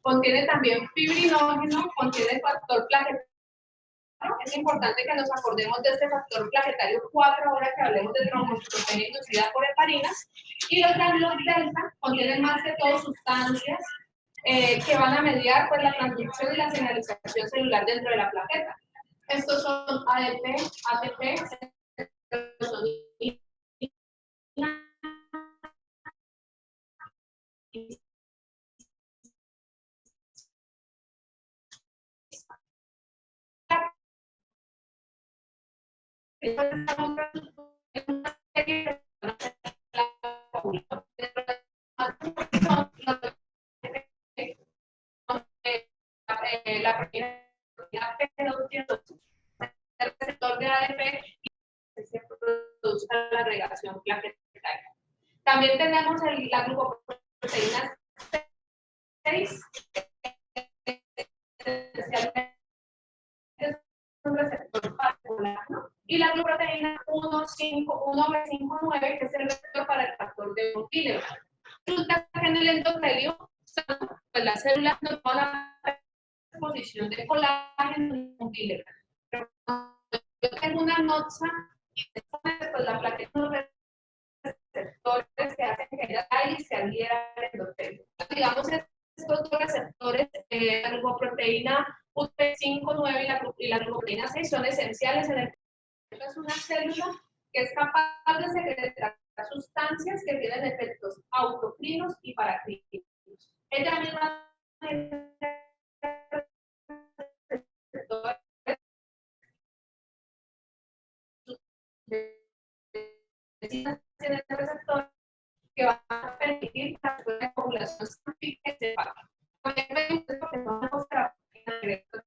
contiene también fibrinógeno, contiene factor plaquetario. Es importante que nos acordemos de este factor plaquetario 4 ahora que hablemos de trombocitopenia inducida por heparina. Y los gránulos delta contienen más que todo sustancias que van a mediar pues, la transcripción y la señalización celular dentro de la plaqueta. Estos son ADP, ATP, serotonina, la proteína P210, el receptor de ADP y se produce la agregación plaquetaria. También tenemos la glucoproteína 6, es un receptor particular, ¿no? Y la glucoproteína 1B59, que es el receptor para el factor de von Willebrand. Resulta que en el endotelio, pues las células no van a exposición de colágeno y von Willebrand. Pero yo tengo una noxa y después la plaqueta los receptores que hacen que ella y se adhiera al endotelio. Digamos, estos dos receptores, la glucoproteína UT59 y la glucoproteína 6 son esenciales en el. Es una célula que es capaz de secretar sustancias que tienen efectos autocrinos y paracrinos. Ella misma tiene receptor que va a permitir que la población se sepa.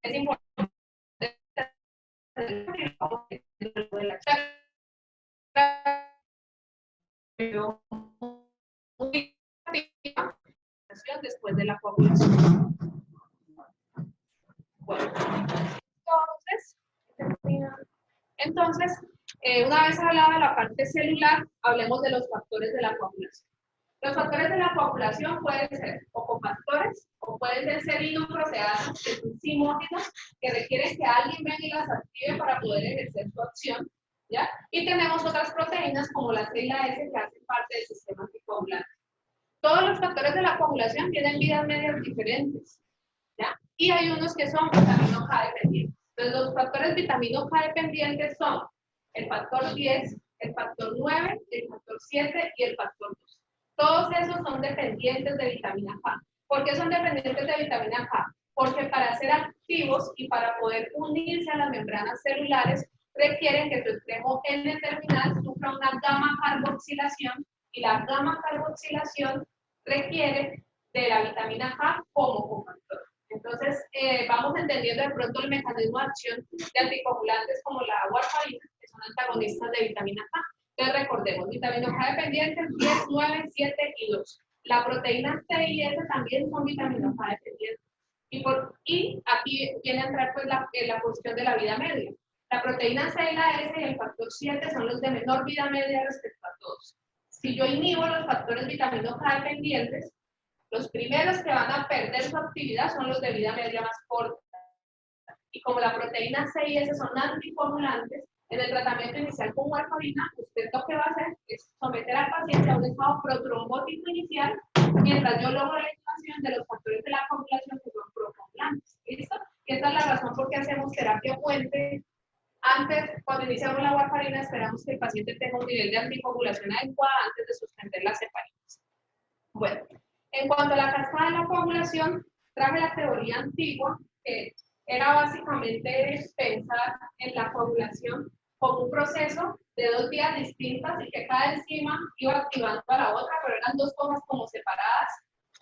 Es importante después de la coagulación. Bueno, entonces, una vez hablada la parte celular, hablemos de los factores de la coagulación. Los factores de la coagulación pueden ser o cofactores o pueden ser serinoproteanos, que son simógenos, que requieren que alguien venga y las active para poder ejercer su acción, ¿ya? Y tenemos otras proteínas como la C y la S que hacen parte del sistema anticoagulante. Todos los factores de la coagulación tienen vidas medias diferentes, ¿ya? Y hay unos que son vitamina K dependientes. Entonces, los factores vitamina K dependientes son el factor 10, el factor 9, el factor 7 y el factor 2. Todos esos son dependientes de vitamina K. ¿Por qué son dependientes de vitamina K? Porque para ser activos y para poder unirse a las membranas celulares requieren que su extremo N-terminal sufra una gamma-carboxilación y la gamma-carboxilación requiere de la vitamina K como cofactor. Entonces, vamos entendiendo de pronto el mecanismo de acción de anticoagulantes como la warfarina, que son antagonistas de vitamina K. Entonces, recordemos, vitamina K dependientes, 10, 9, 7 y 2. La proteína C y S también son vitamina K dependientes. Y aquí viene a entrar pues, la cuestión de la vida media. La proteína C y la S y el factor 7 son los de menor vida media respecto a todos. Si yo inhibo los factores vitamina K dependientes, los primeros que van a perder su actividad son los de vida media más corta. Y como la proteína C y S son anticoagulantes, en el tratamiento inicial con warfarina, usted lo que va a hacer es someter al paciente a un estado protrombótico inicial, mientras yo logro la activación de los factores de la coagulación que son procoagulantes. ¿Listo? Y esta es la razón por qué hacemos terapia puente. Antes, cuando iniciamos la warfarina, esperamos que el paciente tenga un nivel de anticoagulación adecuado antes de suspender las heparinas. Bueno, en cuanto a la cascada de la coagulación, traje la teoría antigua, que era básicamente pensar en la coagulación como un proceso de dos vías distintas y que cada enzima iba activando a la otra, pero eran dos cosas como separadas,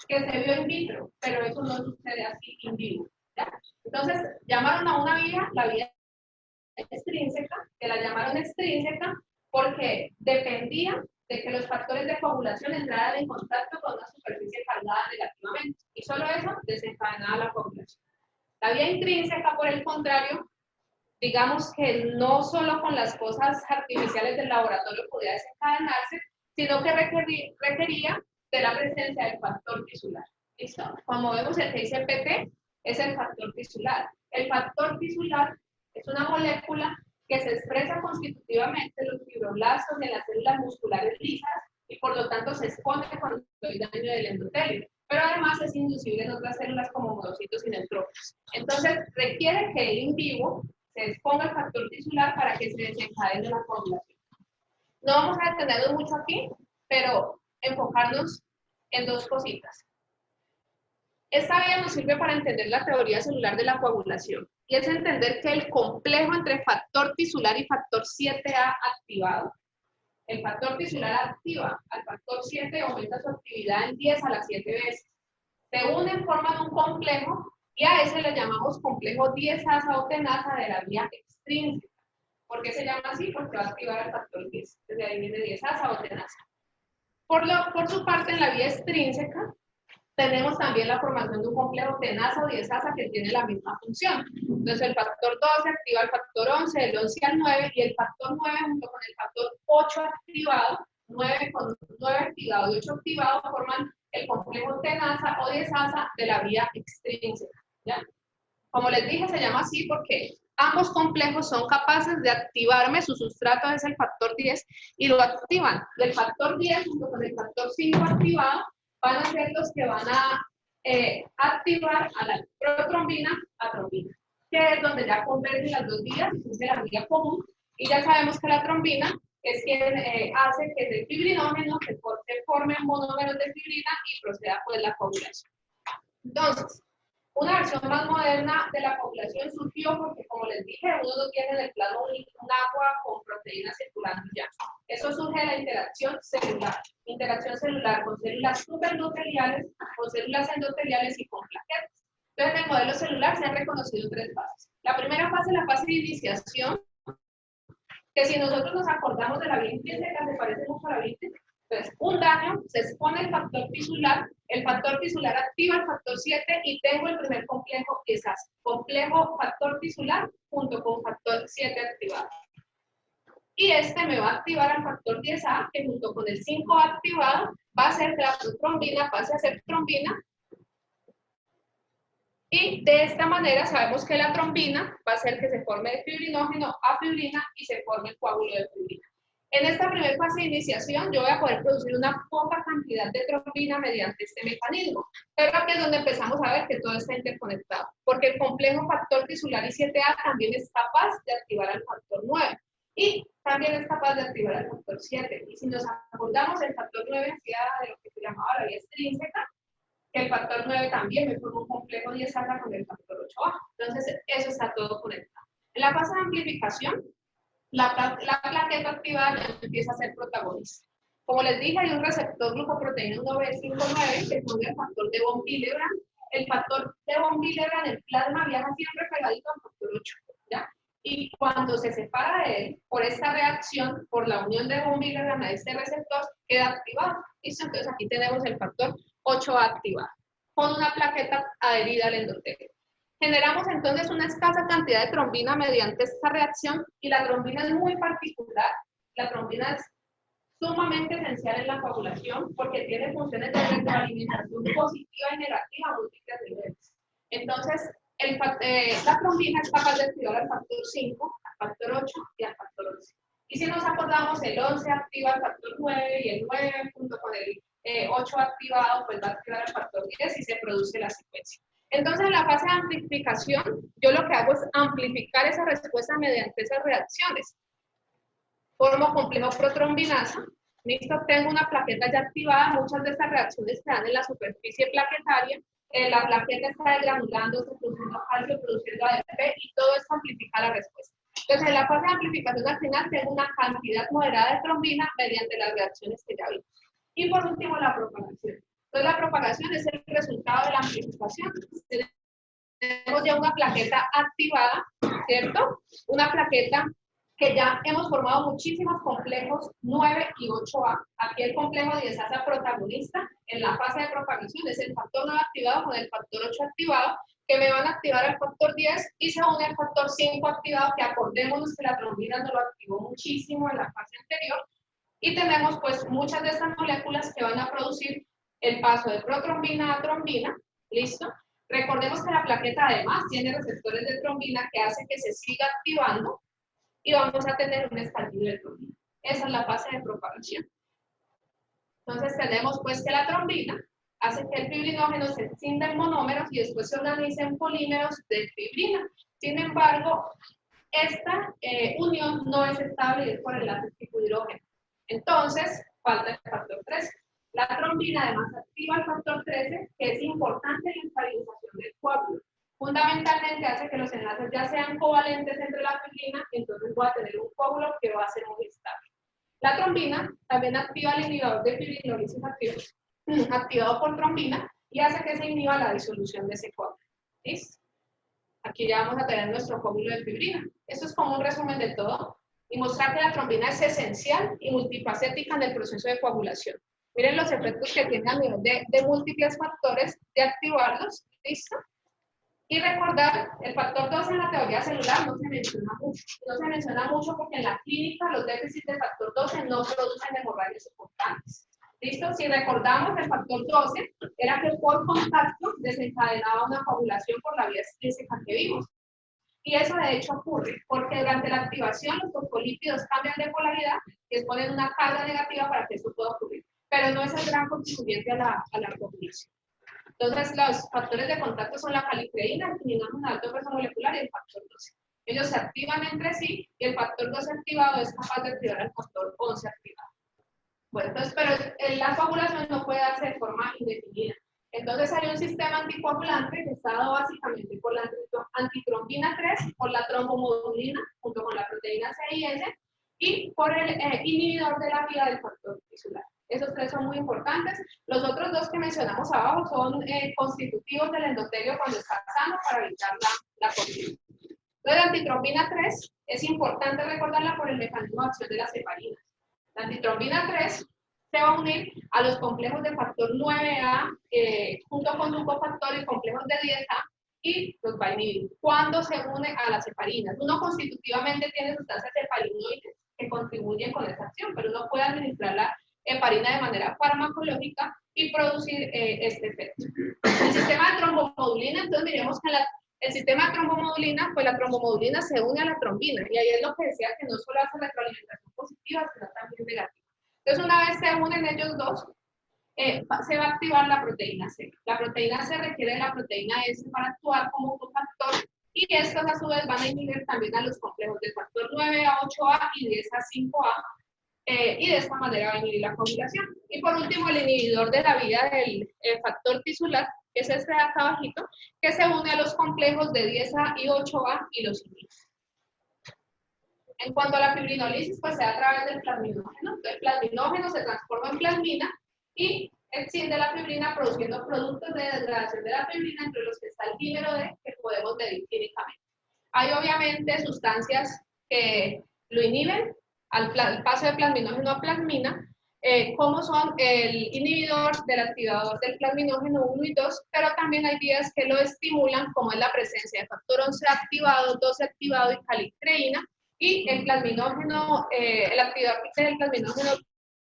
que se vio in vitro, pero eso no sucede así in vivo, ¿ya? Entonces, llamaron a una vía, la vía extrínseca, que la llamaron extrínseca porque dependía de que los factores de coagulación entraran en contacto con una superficie cargada negativamente, y solo eso desencadenaba la coagulación. La vía intrínseca, por el contrario, digamos que no solo con las cosas artificiales del laboratorio podía desencadenarse, sino que requería de la presencia del factor tisular. ¿Listo? Como vemos, el que dice PT es el factor tisular. El factor tisular es una molécula que se expresa constitutivamente en los fibroblastos y en las células musculares lisas y por lo tanto se expone cuando hay daño del endotelio. Pero además es inducible en otras células como monocitos y neutrófilos. Entonces requiere que el in vivo se exponga el factor tisular para que se desencadene la coagulación. No vamos a detenernos mucho aquí, pero enfocarnos en dos cositas. Esta vía nos sirve para entender la teoría celular de la coagulación, y es entender que el complejo entre factor tisular y factor 7A activado, el factor tisular activa al factor 7 y aumenta su actividad en 10 a las 7 veces. Se unen, forman un complejo, y a ese le llamamos complejo 10-asa o tenasa de la vía extrínseca. ¿Por qué se llama así? Porque va a activar al factor 10. Desde ahí viene 10-asa o tenasa. Por su parte, en la vía extrínseca, tenemos también la formación de un complejo tenasa o 10-asa que tiene la misma función. Entonces el factor 12 activa el factor 11, el 11 al 9, y el factor 9 junto con el factor 8 activado, 9 con 9 activado y 8 activado, forman el complejo tenasa o 10-asa de la vía extrínseca. ¿Ya? Como les dije, se llama así porque ambos complejos son capaces de activarme, su sustrato es el factor 10, y lo activan. El factor 10 junto con el factor 5 activado van a ser los que van a activar a la protrombina a trombina, que es donde ya convergen las dos vías, es de la vía común, y ya sabemos que la trombina es quien hace que el fibrinógeno se forme monómeros de fibrina y proceda pues la coagulación. Entonces, una versión más moderna de la coagulación surgió porque, como les dije, uno no tiene en el plasma un agua con proteínas circulando ya. Eso surge de la interacción celular con células superendoteliales, con células endoteliales y con plaquetas. Entonces, en el modelo celular se han reconocido tres fases. La primera fase es la fase de iniciación, que si nosotros nos acordamos de la vía intrínseca, se parece mucho a la vía intrínseca. Entonces, un daño, se expone el factor tisular activa el factor 7 y tengo el primer complejo quizás, complejo factor tisular junto con factor 7 activado. Y este me va a activar al factor 10A, que junto con el 5 activado va a hacer que la protrombina pase a ser trombina. Y de esta manera sabemos que la trombina va a hacer que se forme de fibrinógeno a fibrina y se forme el coágulo de fibrina. En esta primera fase de iniciación yo voy a poder producir una poca cantidad de trombina mediante este mecanismo, pero aquí es donde empezamos a ver que todo está interconectado, porque el complejo factor tisular y 7A también es capaz de activar al factor 9 y también es capaz de activar al factor 7. Y si nos acordamos, el factor 9 hacía de lo que se llamaba la vía extrínseca, que el factor 9 también me forma un complejo 10-asa con el factor 8A. Entonces, eso está todo conectado. En la fase de amplificación, la plaqueta activada ya empieza a ser protagonista. Como les dije, hay un receptor glucoproteína 1B59 que pone el factor de von Willebrand. El factor de von Willebrand en el plasma viaja siempre pegadito al factor 8, ¿ya? Y cuando se separa de él, por esta reacción, por la unión de von Willebrand a este receptor, queda activado. ¿Listo? Entonces aquí tenemos el factor 8A activado, con una plaqueta adherida al endotelio. Generamos entonces una escasa cantidad de trombina mediante esta reacción, y la trombina es muy particular. La trombina es sumamente esencial en la coagulación porque tiene funciones de retroalimentación positiva y negativa a múltiples niveles. Entonces, la trombina es capaz de activar al factor 5, al factor 8 y al factor 11. Y si nos acordamos, el 11 activa al factor 9 y el 9 junto con el 8 activado, pues va a activar al factor 10 y se produce la secuencia. Entonces, en la fase de amplificación, yo lo que hago es amplificar esa respuesta mediante esas reacciones. Formo complejo protrombinasa, listo, tengo una plaqueta ya activada, muchas de estas reacciones se dan en la superficie plaquetaria, la plaqueta está degranulándose, produciendo calcio, produciendo ADP, y todo esto amplifica la respuesta. Entonces, en la fase de amplificación al final tengo una cantidad moderada de trombina mediante las reacciones que ya vimos. Y por último, la propagación. Entonces, la propagación es el resultado de la amplificación. Tenemos ya una plaqueta activada, ¿cierto? Una plaqueta que ya hemos formado muchísimos complejos 9 y 8A. Aquí el complejo 10-asa protagonista en la fase de propagación es el factor 9 activado con el factor 8 activado, que me van a activar al factor 10 y se une al factor 5 activado, que acordémonos que la trombina nos lo activó muchísimo en la fase anterior. Y tenemos pues muchas de estas moléculas que van a producir el paso de protrombina a trombina, ¿listo? Recordemos que la plaqueta además tiene receptores de trombina que hace que se siga activando y vamos a tener un estallido de trombina. Esa es la fase de propagación. Entonces tenemos pues que la trombina hace que el fibrinógeno se extienda en monómeros y después se organice en polímeros de fibrina. Sin embargo, esta unión no es estable y es por enlaces tipo hidrógeno. Entonces, falta el factor 13. La trombina además activa el factor 13, que es importante en la estabilización del coágulo. Fundamentalmente hace que los enlaces ya sean covalentes entre la fibrina, entonces voy a tener un coágulo que va a ser muy estable. La trombina también activa el inhibidor de fibrinólisis activado por trombina y hace que se inhiba la disolución de ese coágulo. ¿Listo? Aquí ya vamos a tener nuestro coágulo de fibrina. Esto es como un resumen de todo y mostrar que la trombina es esencial y multifacética en el proceso de coagulación. Miren los efectos que tiene a nivel de múltiples factores de activarlos. ¿Listo? Y recordar, el factor 2 en la teoría celular no se menciona mucho. No se menciona mucho porque en la clínica los déficits de factor 12 no producen hemorragias importantes. ¿Listo? Si recordamos, el factor 12 era que por contacto desencadenaba una coagulación por la vía extrínseca que vimos. Y eso de hecho ocurre, porque durante la activación los fosfolípidos cambian de polaridad y exponen una carga negativa para que esto pueda ocurrir. Pero no es el gran contribuyente a la coagulación. Entonces, los factores de contacto son la calicreína, el quininogen de alto peso molecular y el factor 12. Ellos se activan entre sí y el factor 12 activado es capaz de activar el factor 11 activado. Bueno, entonces, pero la coagulación no puede darse de forma indefinida. Entonces, hay un sistema anticoagulante que está dado básicamente por la antitrombina 3, por la trombomodulina, junto con la proteína C y S, y por el inhibidor de la vía del factor tisular. Esos tres son muy importantes. Los otros dos que mencionamos abajo son constitutivos del endotelio cuando está sano para evitar la cognición. Entonces, la antitrombina 3 es importante recordarla por el mecanismo de acción de las heparinas. La antitrombina 3 se va a unir a los complejos de factor 9A junto con un cofactor y complejos de 10A y los va a inhibir. Cuando se une a las heparinas, uno constitutivamente tiene sustancias heparinoides que contribuyen con esa acción, pero uno puede administrar la heparina de manera farmacológica y producir este efecto. El sistema de trombomodulina, entonces miremos que el sistema de trombomodulina, pues la trombomodulina se une a la trombina, y ahí es lo que decía, que no solo hace retroalimentación positiva, sino también negativa. Entonces, una vez se unen ellos dos, se va a activar la proteína C. La proteína C requiere de la proteína S para actuar como un cofactor, y estos a su vez van a inhibir también a los complejos del factor 9A, 8A y 10A, 5A, y de esta manera va a inhibir la coagulación. Y por último, el inhibidor de la vía del factor tisular, que es este de acá abajito, que se une a los complejos de 10A y 8A y los inhibe. En cuanto a la fibrinólisis, pues se da a través del plasminógeno. Entonces, el plasminógeno se transforma en plasmina y extiende la fibrina produciendo productos de degradación de la fibrina, entre los que está el dímero D, que podemos medir clínicamente. Hay obviamente sustancias que lo inhiben al paso de plasminógeno a plasmina, como son el inhibidor del activador del plasminógeno 1 y 2, pero también hay vías que lo estimulan, como es la presencia de factor 11 activado, 12 activado y calicreína, y el plasminógeno, el activador del plasminógeno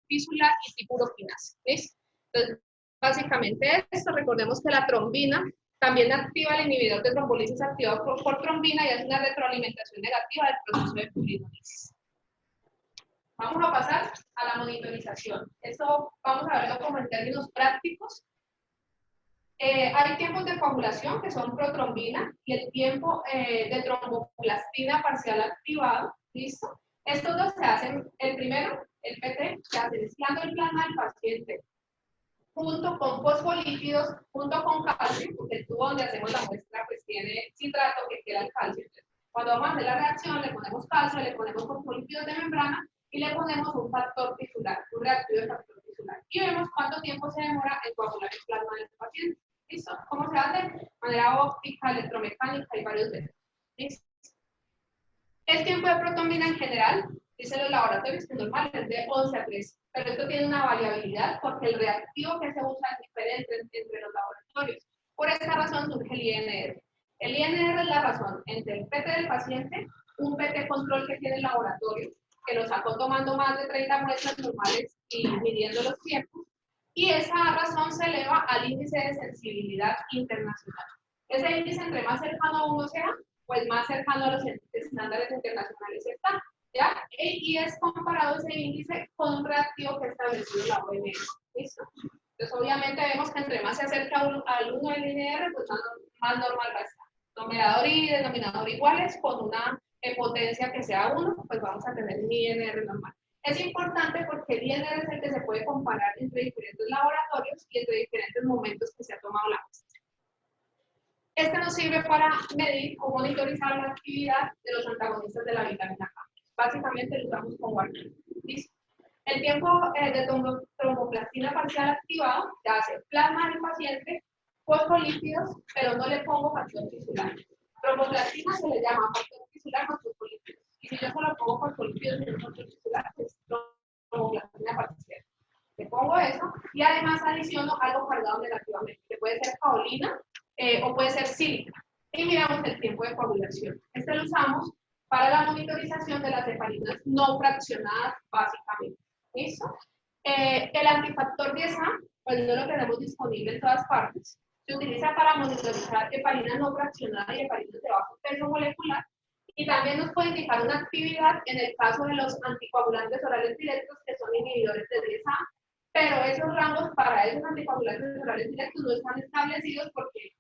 tisular y tipuroquinasa. ¿Listo? Entonces, básicamente esto, recordemos que la trombina también activa el inhibidor de trombolisis activado por trombina y hace una retroalimentación negativa del proceso de fibrinólisis. Vamos a pasar a la monitorización. Esto vamos a verlo como en términos prácticos. Hay tiempos de coagulación que son protrombina y el tiempo de tromboplastina parcial activado. ¿Listo? Estos dos se hacen, el primero, el PT, se hace mezclando el plasma del paciente junto con fosfolípidos, junto con calcio, porque el tubo donde hacemos la muestra pues tiene citrato que queda el calcio. Cuando vamos a hacer la reacción, le ponemos calcio, le ponemos fosfolípidos de membrana y le ponemos un factor tisular, un reactivo de factor tisular. Y vemos cuánto tiempo se demora en coagular el plasma del paciente. ¿Listo? ¿Cómo se hace? De manera óptica, electromecánica y varios métodos. ¿Listo? El tiempo de protrombina en general, dicen los laboratorios que normal es de 11 a 13, pero esto tiene una variabilidad porque el reactivo que se usa es diferente entre los laboratorios. Por esta razón surge el INR. El INR es la razón entre el PT del paciente, un PT control que tiene el laboratorio, que lo sacó tomando más de 30 muestras normales y midiendo los tiempos, y esa razón se eleva al índice de sensibilidad internacional. Ese índice, entre más cercano a uno sea, pues más cercano a los estándares internacionales está, ¿ya? Y es comparado ese índice con un reactivo que ha establecido la OMS, ¿listo? Entonces, obviamente vemos que entre más se acerca al 1 del INR, pues más normal va a estar. Numerador y denominador iguales, con una potencia que sea 1, pues vamos a tener un INR normal. Es importante porque el INR es el que se puede comparar entre diferentes laboratorios y entre diferentes momentos que se ha tomado la muestra. Este nos sirve para medir o monitorizar la actividad de los antagonistas de la vitamina K. Básicamente lo usamos con Warner. ¿Listo? El tiempo de tromboplastina parcial activado se hace plasma del paciente, fosfolípidos, pero no le pongo factor tisular. Tromboplastina se le llama factor tisular con fosfolípidos. Y si yo solo pongo fosfolípidos y no factor tisular, es tromboplastina parcial. Le pongo eso y además adiciono algo cargado negativamente, que puede ser kaolina o puede ser sílica. Y miramos el tiempo de coagulación. Este lo usamos para la monitorización de las heparinas no fraccionadas, básicamente. ¿Listo? El antifactor 10A, pues no lo tenemos disponible en todas partes. Se utiliza para monitorizar heparinas no fraccionadas y heparinas de bajo peso molecular. Y también nos puede indicar una actividad en el caso de los anticoagulantes orales directos, que son inhibidores de 10A. Pero esos rangos para esos anticoagulantes orales directos no están establecidos porque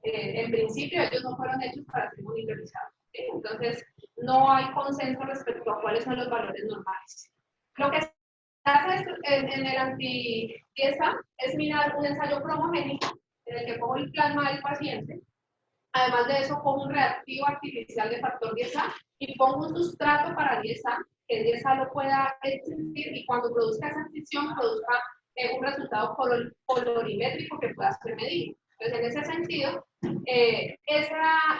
en principio ellos no fueron hechos para ser monitorizados. Entonces, no hay consenso respecto a cuáles son los valores normales. Lo que se hace en el anti-10A es mirar un ensayo cromogénico en el que pongo el plasma del paciente. Además de eso, pongo un reactivo artificial de factor 10A y pongo un sustrato para 10A, que el 10A lo pueda existir y cuando produzca esa extinción produzca un resultado colorimétrico que pueda ser medido. Entonces, en ese sentido, ese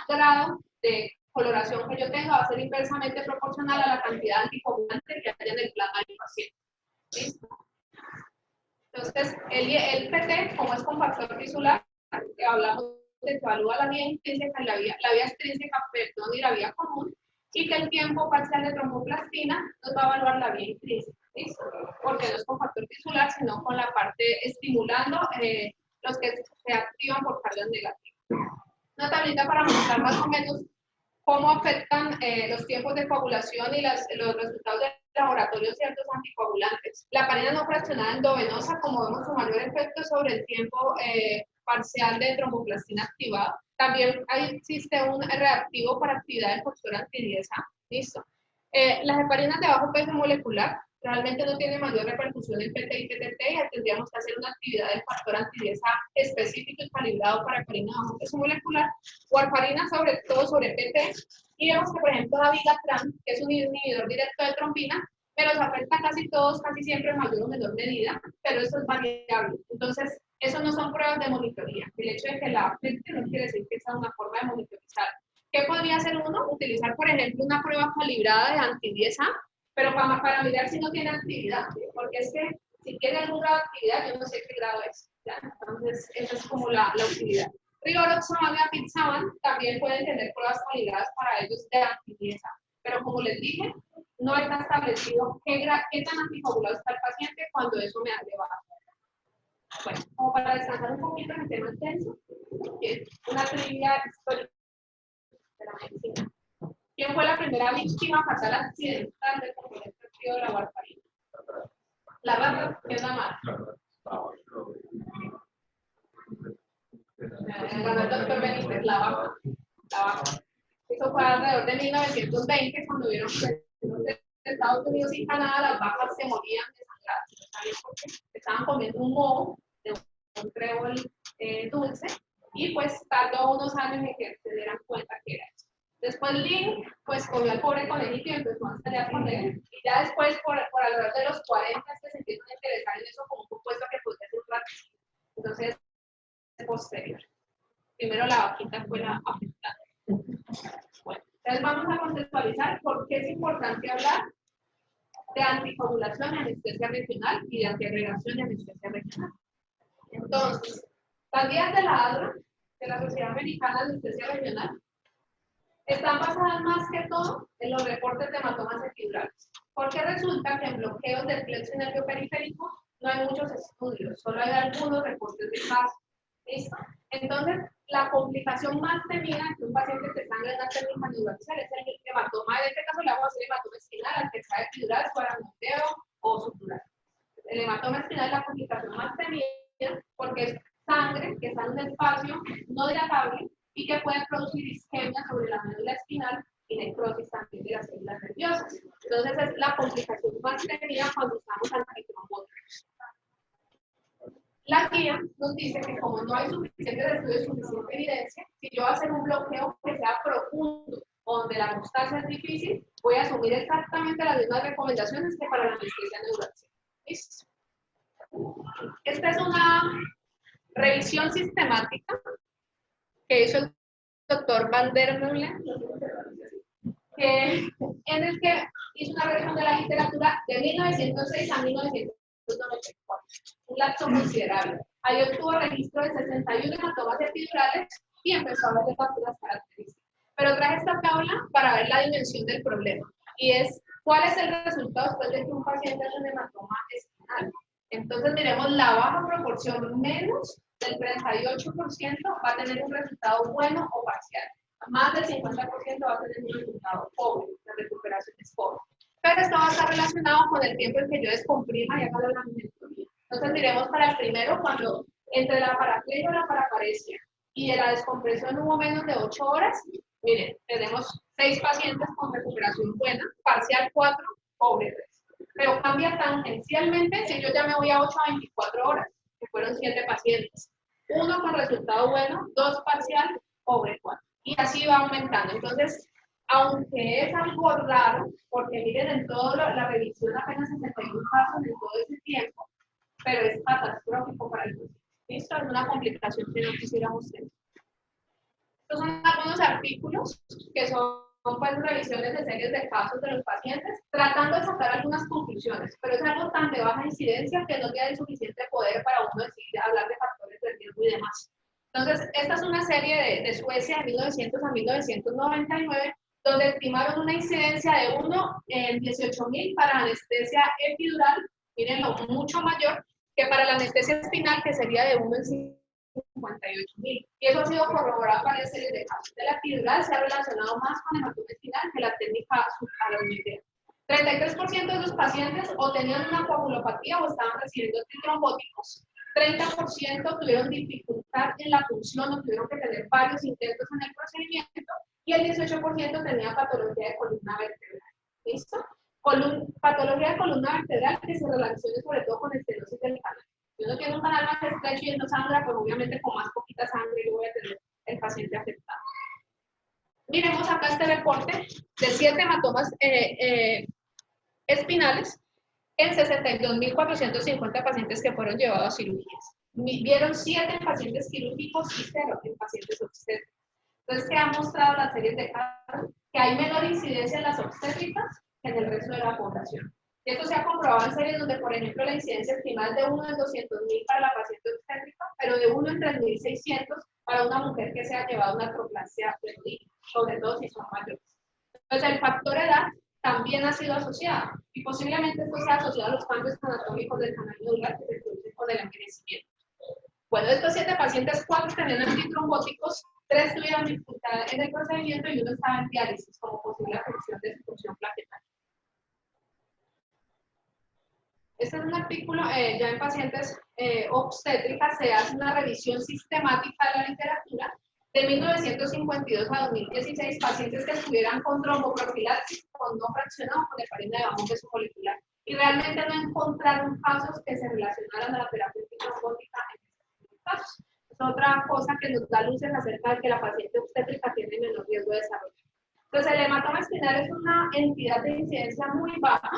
grado de coloración que yo tenga va a ser inversamente proporcional a la cantidad de anticoagulante que haya en el plasma del paciente. ¿Listo? Entonces, el PT, como es con factor tisular, hablamos de que evalúa la vía intrínseca, la vía extrínseca, perdón, y la vía común, y que el tiempo parcial de tromboplastina nos va a evaluar la vía intrínseca, ¿listo? Porque no es con factor tisular, sino con la parte estimulando los que se activan por cargas negativas. Una tablita para mostrar más o menos cómo afectan los tiempos de coagulación y los resultados del laboratorio ciertos anticoagulantes. La heparina no fraccionada endovenosa, como vemos, su mayor efecto sobre el tiempo parcial de tromboplastina activado. También existe un reactivo para actividad del factor anti-10A. Listo. Las heparinas de bajo peso molecular realmente no tienen mayor repercusión en PT y PTT, y tendríamos que hacer una actividad del factor anti-10A específico y calibrado para heparina de bajo peso molecular, warfarina sobre todo sobre PT, y vemos que, por ejemplo, dabigatran, que es un inhibidor directo de trombina, pero se afecta casi todos, casi siempre en mayor o menor medida, pero eso es variable. Entonces, eso no son pruebas de monitoría. El hecho de que la afecte no quiere decir que sea una forma de monitorizar. ¿Qué podría hacer uno? Utilizar, por ejemplo, una prueba calibrada de anti-10A, pero para mirar si no tiene actividad, porque es que si tiene algún grado de actividad, yo no sé qué grado es. ¿Ya? Entonces, esa es como la utilidad. Rivaroxaban y apixaban también pueden tener pruebas calibradas para ellos de anti-10A, pero como les dije, no está establecido qué tan anticoagulado está el paciente cuando eso me da de baja. Bueno, como para descansar un poquito en el tema intenso, una trivia histórica de la medicina. ¿Quién fue la primera víctima fatal accidental del componente activo de la warfarina? La rata, que es la madre. Ganó el doctor Benítez, la vaca. Eso fue alrededor de 1920, cuando vieron que en Estados Unidos y Canadá las vacas se morían desangradas. Porque estaban comiendo un moho de un trébol dulce, y pues tardó unos años en que se dieran cuenta que era eso. Después Lynn, pues cogió al pobre conejito y empezó a pelear con él. Y ya después, por alrededor de los 40, se empiezan a interesar en eso como un compuesto que podría ser un platicida. Entonces, es posterior. Primero la vaquita fue la afectada. Bueno, entonces vamos a conceptualizar por qué es importante hablar de anticoagulación en anestesia regional y de antiagregación en anestesia regional. Entonces, las guías de la ADRA, de la Sociedad Americana de Anestesia Regional, están basadas más que todo en los reportes de hematomas epidurales, porque resulta que en bloqueos del plexo nervio periférico no hay muchos estudios, solo hay algunos reportes de casos. ¿Listo? Entonces, la complicación más temida en un paciente que sangra en una técnica neuroaxial es el hematoma. En este caso le vamos a hacer hematoma espinal, al que sea epidural, subaracnoideo o sutural. El hematoma espinal es la complicación más temida porque es sangre que está en un espacio no dilatable y que puede producir isquemia sobre la médula espinal y necrosis también de las células nerviosas. Entonces, es la complicación más temida cuando usamos antitrombóticos. La guía nos dice que como no hay suficientes estudios, suficiente evidencia, si yo voy a hacer un bloqueo que sea profundo, donde la hemostasia es difícil, voy a asumir exactamente las mismas recomendaciones que para la anestesia neuroaxial. ¿Listo? Esta es una revisión sistemática que hizo el doctor Van der Meulen, en el que hizo una revisión de la literatura de 1906 a 1994, un lapso considerable. Ahí obtuvo registro de 61 hematomas epidurales y empezó a ver las características. Pero traje esta tabla para ver la dimensión del problema, y es cuál es el resultado después de que un paciente hace un hematoma espinal. Entonces, miremos la baja proporción, menos del 38% va a tener un resultado bueno o parcial. Más del 50% va a tener un resultado pobre, la recuperación es pobre. Pero esto va a estar relacionado con el tiempo en que yo descomprima y haga la laminectomía. Entonces, miremos para el primero, cuando entre la paraplegia o la paraparesia y de la descompresión hubo menos de 8 horas, miren, tenemos 6 pacientes con recuperación buena, parcial 4, pobre 3. Pero cambia tangencialmente si yo ya me voy a 8 a 24 horas, que fueron 7 pacientes. 1 con resultado bueno, 2 parcial, pobre 4. Y así va aumentando. Entonces, aunque es algo raro, porque miren, en toda la revisión apenas 61 casos en todo ese tiempo, pero es catastrófico para el paciente. ¿Listo? Es una complicación que no quisiéramos tener. Estos son algunos artículos que son pues revisiones de series de casos de los pacientes, tratando de sacar algunas conclusiones, pero es algo tan de baja incidencia que no tiene suficiente poder para uno decidir hablar de factores de riesgo y demás. Entonces, esta es una serie de Suecia de 1900 a 1999, donde estimaron una incidencia de 1 en 18.000 para anestesia epidural, mírenlo, mucho mayor que para la anestesia espinal, que sería de 1 en 58.000. Y eso ha sido corroborado para ese de casos. De la epidural se ha relacionado más con hematoma espinal que la técnica subaracnoidea. 33% de los pacientes o tenían una coagulopatía o estaban recibiendo antitrombóticos. 30% tuvieron dificultad en la función o tuvieron que tener varios intentos en el procedimiento, y el 18% tenía patología de columna vertebral. ¿Listo? Patología de columna vertebral que se relaciona sobre todo con estenosis del canal. Si uno tiene un canal más estrecho y no sangra, pues obviamente con más poquita sangre yo voy a tener el paciente afectado. Miremos acá este reporte de 7 hematomas espinales en 62.450 pacientes que fueron llevados a cirugías. Vieron 7 en pacientes quirúrgicos y 0 en pacientes obstétricos. Entonces, ¿qué ha mostrado las series de casos? Que hay menor incidencia en las obstétricas que en el resto de la población. Y esto se ha comprobado en series donde, por ejemplo, la incidencia estimada es de 1 en 200.000 para la paciente obstétrica, pero de 1 en 3.600 para una mujer que se ha llevado una artroplasia femenina, sobre todo si son mayores. Entonces, el factor edad también ha sido asociado, y posiblemente esto sea asociado a los cambios anatómicos del canal medular que se producen con el envejecimiento. Bueno, de estos 7 pacientes, 4 tenían antitrombóticos, 3 tuvieron dificultad en el procedimiento y 1 estaba en diálisis como posible afección de su función plaquetaria. Este es un artículo ya en pacientes obstétricas, se hace una revisión sistemática de la literatura de 1952 a 2016, pacientes que estuvieran con tromboprofilaxis, con no fraccionado, con heparina de bajo peso molecular, y realmente no encontraron casos que se relacionaran a la terapia antitrombótica en estos casos. Es otra cosa que nos da luces acerca de que la paciente obstétrica tiene menor riesgo de desarrollo. Entonces, el hematoma espinal es una entidad de incidencia muy baja,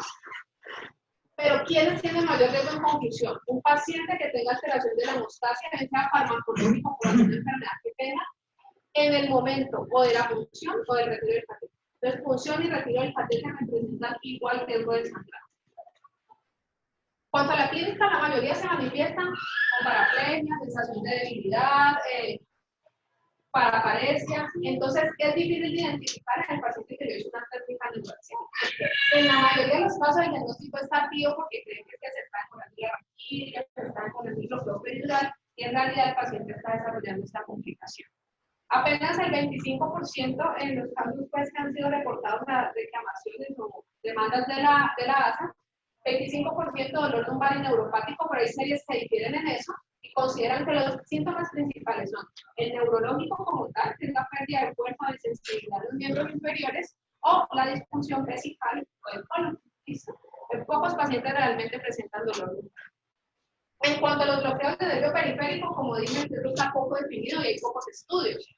pero ¿quiénes tienen mayor riesgo en conclusión? Un paciente que tenga alteración de la hemostasia, ya sea farmacológico por alguna enfermedad que tenga, en el momento o de la función o del retiro del catéter. Entonces, función y retiro del catéter representan igual riesgo de sangrado. Cuanto a la clínica, la mayoría se manifiestan con paraplegia, sensación de debilidad, paraparesia. Entonces, es difícil de identificar en el paciente que le hizo una técnica neuroaxial. En la mayoría de los casos, el diagnóstico es tardío porque creen que se está mejorando la raquidia, se está mejorando el bloqueo peridural, y en realidad el paciente está desarrollando esta complicación. Apenas el 25% en los casos pues, que han sido reportados las reclamaciones o demandas de la ASA, 25% dolor lumbar y neuropático, por ahí series que difieren en eso, y consideran que los síntomas principales son el neurológico como tal, que es la pérdida de fuerza o de sensibilidad de los miembros inferiores, o la disfunción vesical o el colon. ¿Listo? En pocos pacientes realmente presentan dolor lumbar. En cuanto a los bloqueos de nervio periférico, como dije, esto está poco definido y hay pocos estudios.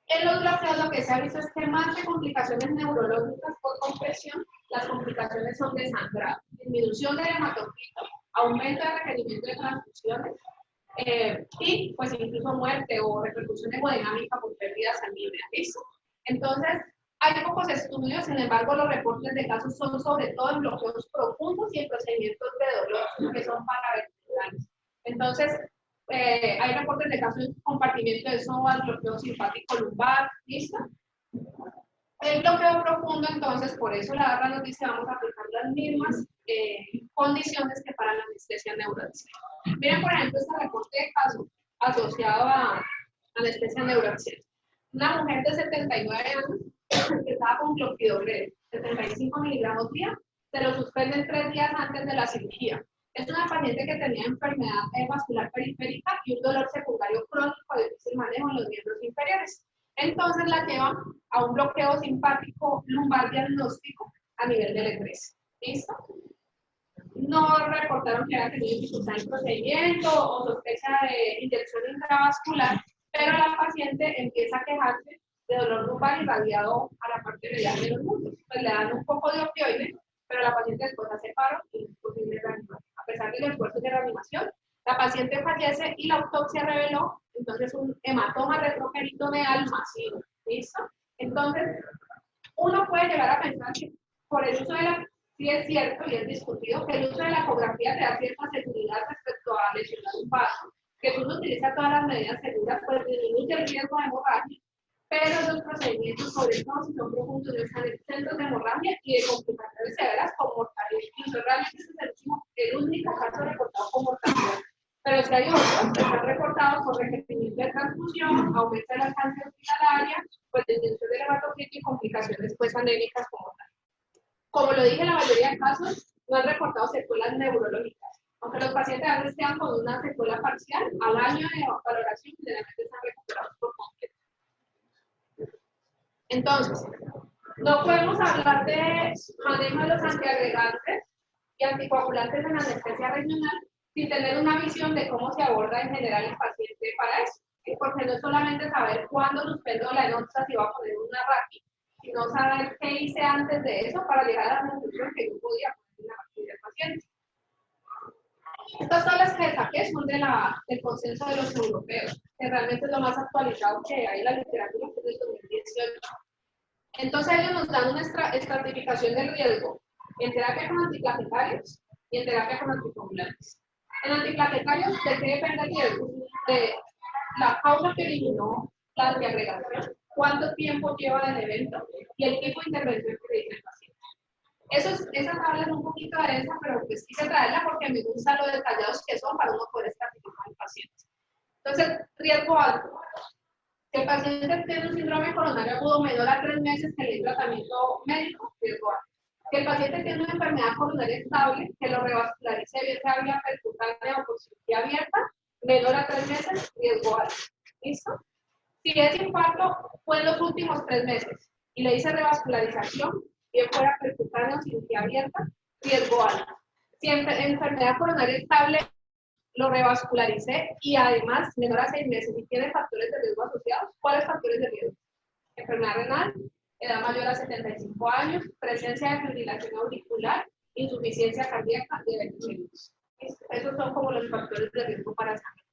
En los bloqueos lo que se ha visto es que más que complicaciones neurológicas por compresión, las complicaciones son de sangrado, disminución del hematocrit, aumento de requerimiento de transfusiones y pues incluso muerte o repercusión hemodinámica por pérdida sanguínea. ¿Listo? Entonces, hay pocos estudios, sin embargo, los reportes de casos son sobre todo en bloqueos profundos y en procedimientos de dolor que son paravertebrales. Entonces, hay reportes de casos en compartimiento de psoas, bloqueo simpático lumbar, ¿listo? El bloqueo profundo, entonces, por eso la ARRA nos dice vamos a aplicar las mismas condiciones que para la anestesia neuroaxial. Miren, por ejemplo, este reporte de caso asociado a anestesia neuroaxial. Una mujer de 79 años que estaba con clopidogrel, 75 miligramos día, se lo suspenden 3 días antes de la cirugía. Es una paciente que tenía enfermedad vascular periférica y un dolor secundario crónico de difícil manejo en los miembros inferiores. Entonces la llevan a un bloqueo simpático lumbar diagnóstico a nivel del E3. ¿Listo? No reportaron que había tenido dificultad en procedimiento o sospecha de inyección intravascular, pero la paciente empieza a quejarse de dolor lumbar irradiado a la parte medial de los muslos. Pues le dan un poco de opioide, pero la paciente después hace paro y es posible reanimar. A pesar del esfuerzo de reanimación, la paciente fallece y la autopsia reveló entonces un hematoma retroperitoneal masivo. ¿Listo? Entonces, uno puede llegar a pensar que por el uso de la, sí es cierto y es discutido, que el uso de la ecografía te da cierta seguridad respecto a lesionar un vaso, que tú no utilizas todas las medidas seguras, pues disminuye el riesgo de hemorragia, pero los procedimientos, sobre todo si son profundos, no están exentos de hemorragia y de complicaciones severas con mortalidad. Incluso realmente este es el único caso reportado con mortalidad. Pero si hay otros que están reportados por requerimiento de transfusión, aumento de la estancia hospitalaria, pues disminución del hematocrito y complicaciones pues anémicas como tal. Como lo dije, la mayoría de casos no han reportado secuelas neurológicas. Aunque los pacientes a veces quedan con una secuela parcial, al año de valoración generalmente están recuperados por completo. Entonces, no podemos hablar de manejo de los antiagregantes y anticoagulantes en anestesia regional sin tener una visión de cómo se aborda en general el paciente para eso. Porque no es solamente saber cuándo suspendo la enoxa si va a poner una raquia, sino saber qué hice antes de eso para llegar a la conclusión que yo podía poner una raquia del paciente. Estas tablas que saqué son del consenso de los europeos, que realmente es lo más actualizado que hay en la literatura, que es del 2018. Entonces ellos nos dan una estratificación del riesgo en terapia con antiplaquetarios y en terapia con anticoagulantes. En antiplaquetarios, ¿de qué depende el riesgo? De la causa que originó la antiagregación, cuánto tiempo lleva del evento y el tipo de intervención que realiza el paciente. Esa tabla es un poquito densa, pero pues quise traerla porque me gusta lo detallados que son para uno poder estratificar al paciente. Entonces, riesgo alto. Si el paciente tiene un síndrome coronario agudo menor a 3 meses que le tratamiento médico, riesgo alto. Si el paciente tiene una enfermedad coronaria estable, que lo revascularice bien sea vía percutánea o por cirugía abierta, menor a 3 meses, riesgo alto. ¿Listo? Si ese infarto fue en los últimos 3 meses y le hice revascularización, bien fuera percutánea o cirugía abierta, riesgo alto. Si enfermedad coronaria estable lo revascularicé y además menor a 6 meses y tiene factores de riesgo asociados, ¿cuáles factores de riesgo? Enfermedad renal, edad mayor a 75 años, presencia de fibrilación auricular, insuficiencia cardíaca, diabetes mellitus. Esos son como los factores de riesgo para sangre.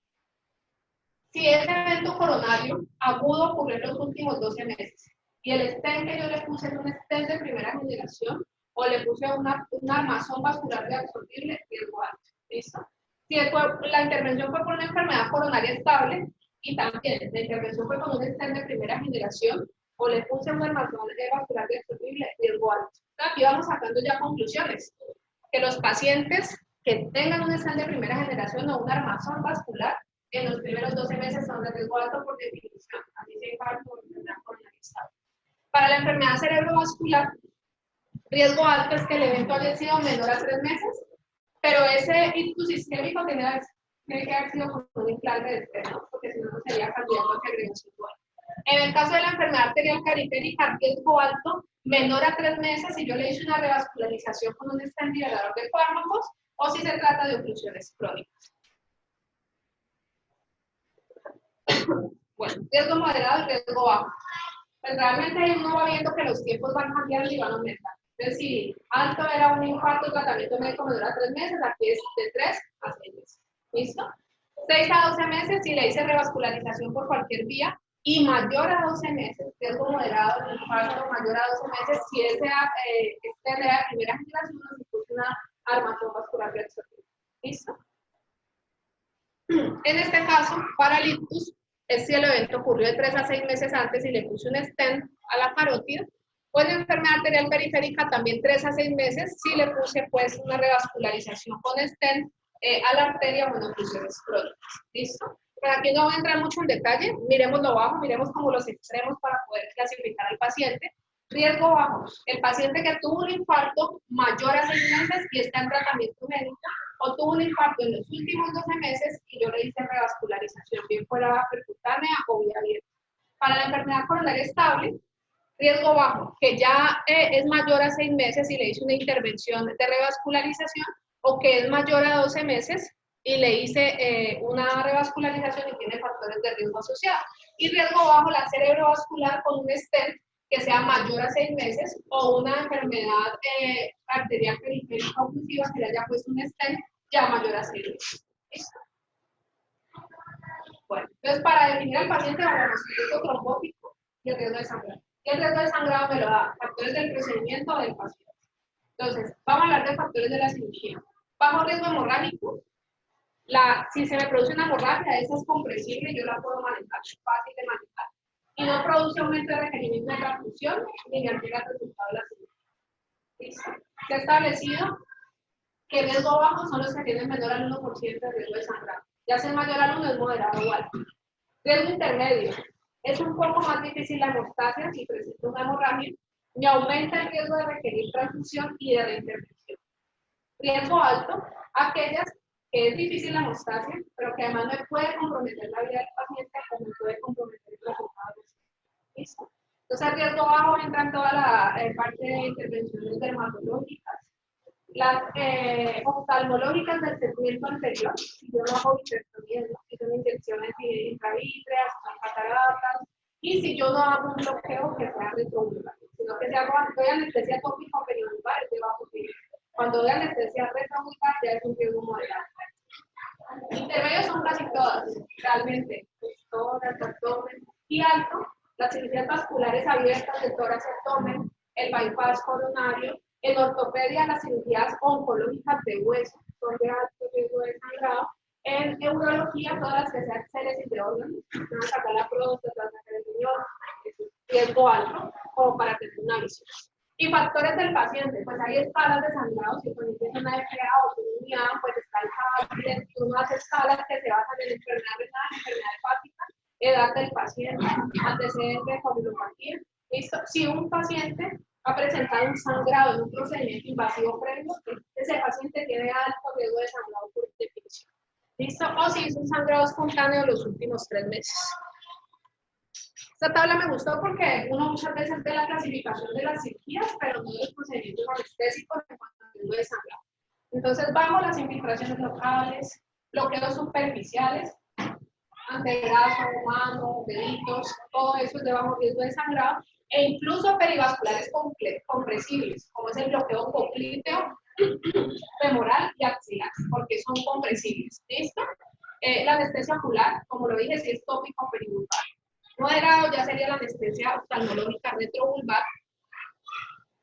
Si ese evento coronario agudo ocurrió en los últimos 12 meses y el stent que yo le puse es un stent de primera generación o le puse un armazón vascular reabsorbible, riesgo alto. ¿Listo? Si la intervención fue por una enfermedad coronaria estable y también la intervención fue con un stent de primera generación o le puse un dermatólogo vascular destructible, riesgo alto. Aquí vamos sacando ya conclusiones, que los pacientes que tengan un stent de primera generación o un armazón vascular en los primeros 12 meses son de riesgo alto por definición, así se infarto o enfermedad coronaria estable. Para la enfermedad cerebrovascular, riesgo alto es que el evento haya sido menor a 3 meses, pero ese ictus isquémico tiene que haber sido con un implante de stent, ¿no? Porque si no, no sería candidato a segregación dual. En el caso de la enfermedad arterial periférica, riesgo alto, menor a 3 meses, si yo le hice una revascularización con un stent liberador de fármacos, o si se trata de oclusiones crónicas. Bueno, riesgo moderado y riesgo bajo. Pues realmente uno va viendo que los tiempos van cambiando y van aumentando. Entonces, si alto era un infarto, tratamiento médico me dura 3 meses, aquí es de 3 a 6 meses. ¿Listo? 6 a 12 meses si le hice revascularización por cualquier vía y mayor a 12 meses, riesgo moderado, el infarto mayor a 12 meses, si ese era de primera generación, nos puse una armación vascular reabsortiva. ¿Listo? En este caso, para el ictus, es si el evento ocurrió de 3 a 6 meses antes y le puse un stent a la carótida, o en enfermedad arterial periférica también 3 a 6 meses si le puse pues una revascularización con stent a la arteria o en oclusiones crónicas. ¿Listo? Pero aquí no voy a entrar mucho en detalle, miremos lo bajo, miremos como los extremos para poder clasificar al paciente. Riesgo bajo, el paciente que tuvo un infarto mayor a 6 meses y está en tratamiento médico, o tuvo un infarto en los últimos 12 meses y yo le hice revascularización, bien fuera percutánea o vía abierta. Para la enfermedad coronaria estable, riesgo bajo, que ya es mayor a 6 meses y le hice una intervención de revascularización, o que es mayor a 12 meses y le hice una revascularización y tiene factores de riesgo asociados. Y riesgo bajo, la cerebrovascular con un stent que sea mayor a 6 meses o una enfermedad arterial periférica oclusiva que le haya puesto un stent ya mayor a 6 meses. ¿Listo? Bueno, entonces para definir al paciente hablamos del riesgo trombótico y el riesgo de sangrado. Y el riesgo de sangrado me lo da factores del procedimiento del paciente. Entonces, vamos a hablar de factores de la cirugía. Bajo riesgo hemorrágico, si se me produce una hemorragia, esa es compresible y yo la puedo manejar, fácil de manejar. Y no produce aumento de requerimiento de transfusión ni me altera el resultado de la cirugía. ¿Listo? Se ha establecido que el riesgo bajo son los que tienen menor al 1% de riesgo de sangrado. Ya sea mayor al 1 es moderado o alto. Riesgo intermedio. Es un poco más difícil la hemostasia si presenta una hemorragia y aumenta el riesgo de requerir transfusión y de reintervención. Riesgo alto, aquellas que es difícil la hemostasia, pero que además me puede comprometer la vida del paciente o me puede comprometer el resultado. ¿Listo? Entonces, el riesgo bajo entra en toda la parte de intervenciones dermatológicas. Las oftalmológicas del segmento anterior, si yo no hago hipertonía, si son inyecciones intravítreas, son cataratas, y si yo no hago un bloqueo que sea retrovular, sino que sea doy anestesia tópica o periorbital, es de bajo riesgo. Cuando doy anestesia retrovular, ya es un riesgo moderado. Intermedios son casi todas, realmente, todas, abdomen y alto, las cirugías vasculares abiertas de tórax y abdomen, el bypass coronario. En ortopedia, las cirugías oncológicas de hueso son de alto riesgo de sangrado. En neurología, todas las que sean seres de órganos, van a sacar la próstata, sacar el riñón, es un riesgo alto, como para tener una visión. Y factores del paciente, pues hay escalas de sangrado, si el paciente es una FA o una unidad, pues está el CAP, unas escalas que se basan en enfermedad renal, enfermedad hepática, edad del paciente, antecedentes de coagulopatía. ¿Listo? Si un paciente ha presentado un sangrado en un procedimiento invasivo previo, ese paciente tiene alto riesgo de sangrado por definición. ¿Listo? O si es un sangrado espontáneo en los últimos 3 meses. Esta tabla me gustó porque uno muchas veces ve la clasificación de las cirugías, pero no de los procedimientos anestésicos en cuanto al riesgo de sangrado. Entonces, bajo las infiltraciones locales, bloqueos superficiales, antebrazo, mano, deditos, todo eso es de bajo riesgo de sangrado, e incluso perivasculares compresibles, como es el bloqueo coclíteo, femoral y axilar, porque son compresibles. ¿Listo? La anestesia ocular, como lo dije, si es tópico perivulvar. Moderado ya sería la anestesia oftalmológica retrovulvar.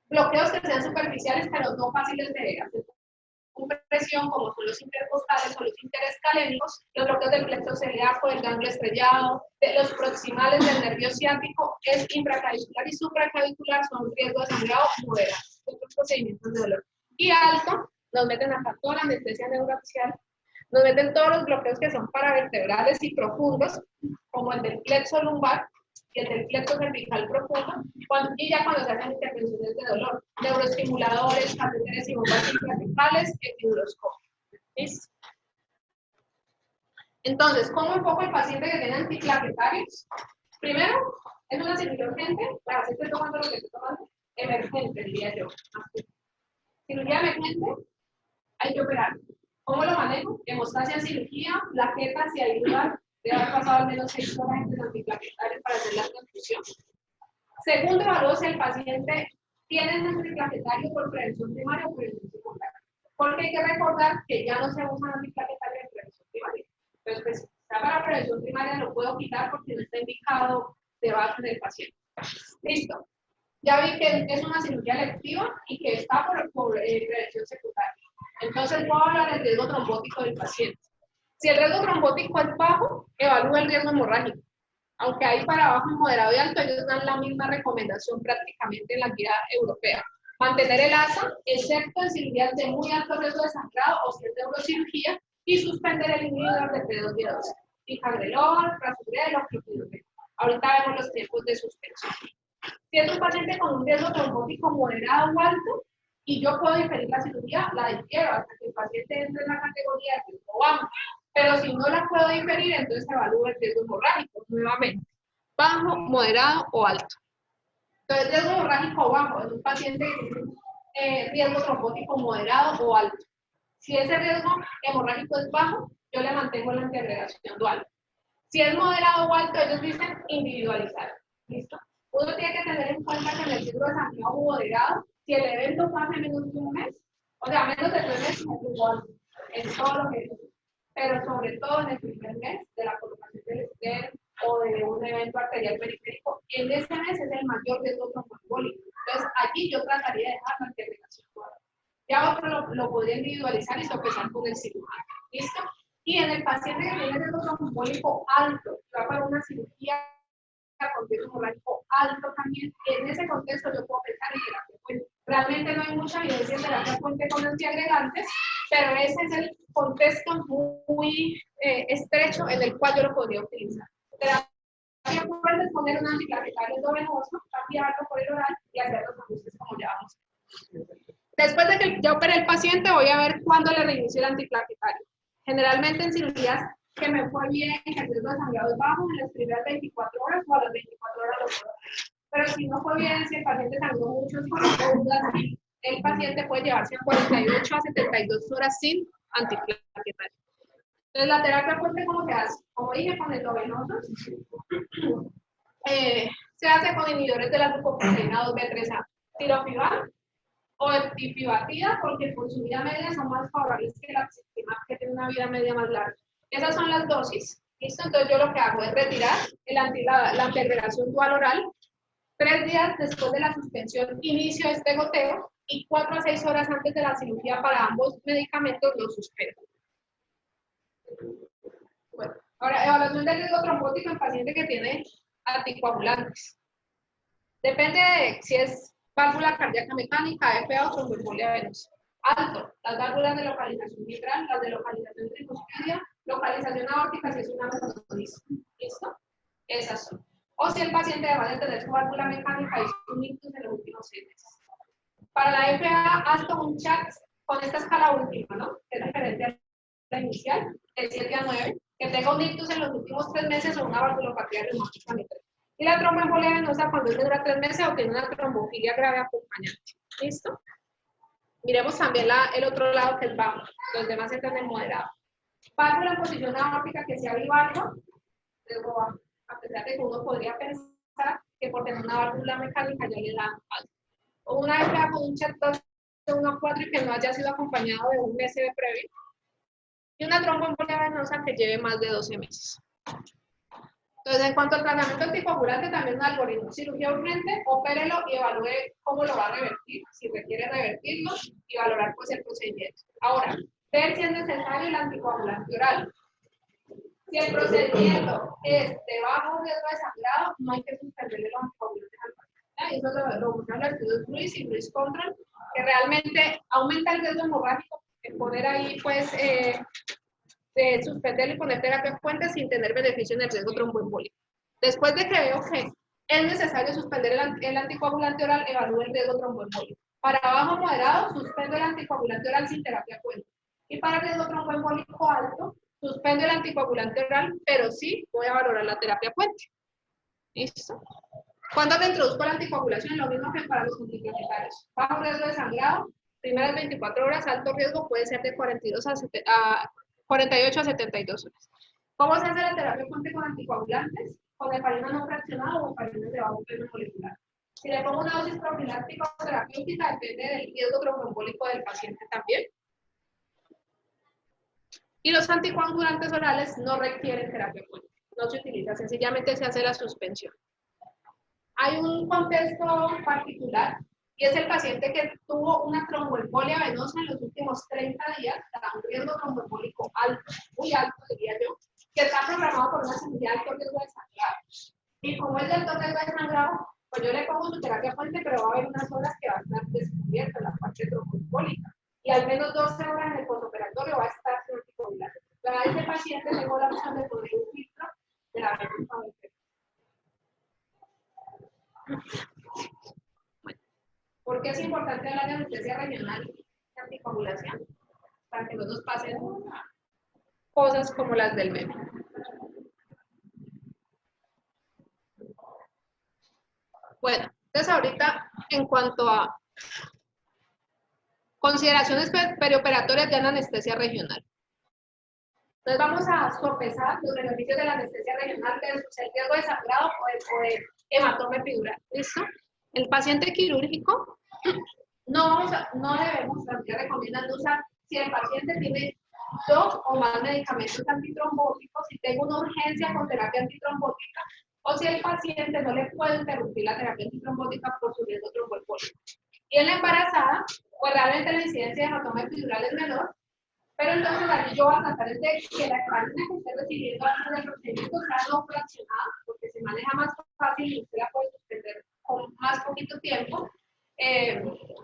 Bloqueos que sean superficiales, pero no fáciles de hacer compresión, como son los intercostales o los escalénicos, los bloqueos del plexo celíaco, del ganglio estrellado, de los proximales del nervio ciático, es infraclavicular y supraclavicular, son un riesgo de sangrado moderado, otros procedimientos de dolor. Y alto, nos meten acá toda la anestesia neuroaxial, nos meten todos los bloqueos que son paravertebrales y profundos, como el del plexo lumbar y el del plexo cervical profundo, y ya cuando se hacen intervenciones de dolor, neuroestimuladores, catéteres y bombas intraceptales, epiduroscopio. ¿Listo? Entonces, ¿cómo enfoco el paciente que tiene antiplaquetarios? Primero, es una cirugía urgente, para que esté tomando lo que esté tomando, emergente, diría yo. Cirugía emergente, hay que operar. ¿Cómo lo manejo? Hemostasia en cirugía, plaquetas y ayudar. Debe haber pasado al menos 6 horas en los antiplaquetarios para hacer la transfusión. Segundo, evalúo si el paciente tiene antiplaquetario por prevención primaria o prevención secundaria. Porque hay que recordar que ya no se usan antiplaquetarios en prevención primaria. Entonces, pues, está para prevención primaria, lo puedo quitar porque no está indicado debajo del paciente. Listo. Ya vi que es una cirugía electiva y que está por prevención secundaria. Entonces, puedo hablar del riesgo trombótico del paciente. Si el riesgo trombótico es bajo, evalúo el riesgo hemorrágico. Aunque hay para bajo, moderado y alto, ellos dan la misma recomendación prácticamente en la guía europea. Mantener el ASA, excepto en cirugías de muy alto riesgo de sangrado o si es de neurocirugía, y suspender el inhibidor de P2Y12. Ticagrelor, prasugrel o clopidogrel. Ahorita vemos los tiempos de suspensión. Si es un paciente con un riesgo trombótico moderado o alto, y yo puedo diferir la cirugía, la difiero hasta que el paciente entre en la categoría de riesgo bajo. Pero si no la puedo diferir, entonces evalúo el riesgo hemorrágico nuevamente. Bajo, moderado o alto. Entonces, riesgo hemorrágico bajo es un paciente que tiene riesgo trombótico moderado o alto. Si ese riesgo hemorrágico es bajo, yo le mantengo la antiagregación dual. Si es moderado o alto, ellos dicen individualizar. ¿Listo? Uno tiene que tener en cuenta que en el ciclo de sangrado moderado, si el evento pasa en menos de un mes, o sea, menos de 3 meses, es igual. Es todo lo que es. Pero sobre todo en el primer mes de la colocación del stent o de un evento arterial periférico, en ese mes es el mayor riesgo tromboembólico. Entonces, allí yo trataría de dejar la antiagregación dual. Ya otro lo podría individualizar y sopesar con el cirujano. ¿Listo? Y en el paciente que tiene riesgo trombólico alto, que va para una cirugía con riesgo hemorrágico alto también, en ese contexto yo puedo pensar en terapia puente. Realmente no hay mucha evidencia de terapia puente con antiagregantes, pero ese es el contexto muy estrecho en el cual yo lo podría utilizar. Terapia puente es poner un antiplaquetario endovenoso, cambiarlo por el oral y hacer los ajustes como ya vamos. Después de que yo opere el paciente, voy a ver cuándo le reinicio el antiplaquetario. Generalmente en cirugías que me fue bien, que el riesgo de sangrado es bajo, en las primeras 24 horas o a las 24 horas lo puedo hacer. Pero si no fue bien, si el paciente sangró mucho, el paciente puede llevarse a 48 a 72 horas sin antiplaquetario. Entonces, la terapia fuerte, ¿cómo se hace? Como dije, con endovenoso, se hace con inhibidores de la glucoproteína 2B3A, tirofiban o tifibatida, porque por su vida media son más favorables que la sistema que tiene una vida media más larga. Esas son las dosis. ¿Listo? Entonces yo lo que hago es retirar la antiagregación dual oral. 3 días después de la suspensión inicio este goteo y 4 a 6 horas antes de la cirugía para ambos medicamentos lo suspendo. Bueno, ahora, evaluación del riesgo trombótico en paciente que tiene anticoagulantes. Depende de si es válvula cardíaca mecánica, AFA o tromboembolia venosa. Alto, las válvulas de localización mitral, las de localización tricuspidia, localización aórtica si es una mesonosis. ¿Listo? Esas son. O si el paciente además de tener su válvula mecánica hizo un ictus en los últimos 6 meses. Para la FA, haz un chat con esta escala última, ¿no? Que es diferente a la inicial, de 7 a 9, que tenga un ictus en los últimos 3 meses o una valvulopatía reumática mitral. Y la tromboembolia venosa cuando dura 3 meses o tiene una trombofilia grave acompañante. ¿Listo? Miremos también el otro lado que es bajo. Los demás entran en moderado. Válvula en posición aórtica que sea bivalva, luego bajo. A pesar de que uno podría pensar que por tener una válvula mecánica ya le da alto. O una FA con un chat de 1 a 4 y que no haya sido acompañado de un SB previo. Y una tromboembolia venosa que lleve más de 12 meses. Entonces, en cuanto al tratamiento anticoagulante, también un algoritmo. Cirugía urgente, opérelo y evalúe cómo lo va a revertir, si requiere revertirlo y valorar pues el procedimiento. Ahora, Ver si es necesario el anticoagulante oral. Si el procedimiento es de bajo riesgo de sangrado, no hay que suspenderle los anticoagulantes al paciente. Eso lo muestran los estudios Bruce y Bruce Control, que realmente aumenta el riesgo hemorrágico. El poner ahí, pues, de suspenderlo y poner terapia puente sin tener beneficio en el riesgo tromboembólico. Después de que veo que es necesario suspender el anticoagulante oral, evalúo el riesgo tromboembólico. Para bajo moderado, suspendo el anticoagulante oral sin terapia puente. Y para riesgo tromboembólico alto, suspendo el anticoagulante oral, pero sí voy a valorar la terapia puente. ¿Listo? ¿Cuándo le introduzco la anticoagulación? Lo mismo que para los complementarios. Bajo riesgo de sangrado, primeras 24 horas, alto riesgo puede ser de 48 a 72 horas. ¿Cómo se hace la terapia puente con anticoagulantes? Con heparina no fraccionada o heparinas de bajo peso molecular. Si le pongo una dosis profiláctica o terapéutica, depende del riesgo tromboembólico del paciente también. Y los anticoagulantes orales no requieren terapia puente. No se utiliza, sencillamente se hace la suspensión. Hay un contexto particular y es el paciente que tuvo una tromboembolia venosa en los últimos 30 días, un riesgo tromboembólico alto, muy alto diría yo, que está programado por una cirugía de alto riesgo de sangrado. Y como es de alto riesgo de sangrado, pues yo le pongo su terapia puente, pero va a haber unas horas que va a estar descubierta en la parte tromboembólica. Y al menos 12 horas en el postoperatorio va a estar sin anticoagulante. Para ese paciente tengo la opción de poner un filtro de la vena cavernosa. Bueno, ¿por qué es importante hablar de anestesia regional de anticoagulación? Para que no nos pasen cosas como las del meme. Bueno, entonces ahorita en cuanto a consideraciones perioperatorias de anestesia regional. Entonces vamos a sopesar los beneficios de la anestesia regional versus el riesgo de sangrado o de hematoma epidural. ¿Listo? El paciente quirúrgico no debemos, también recomiendan usar si el paciente tiene 2 o más medicamentos antitrombóticos, si tengo una urgencia con terapia antitrombótica, o si el paciente no le puede interrumpir la terapia antitrombótica por su riesgo tromboembólico. Y en la embarazada, pues realmente la incidencia de hematoma epidural es menor, pero entonces aquí yo voy a tratar de que la heparina que esté recibiendo antes del procedimiento sea no fraccionada, porque se maneja más fácil y usted la puede suspender con más poquito tiempo.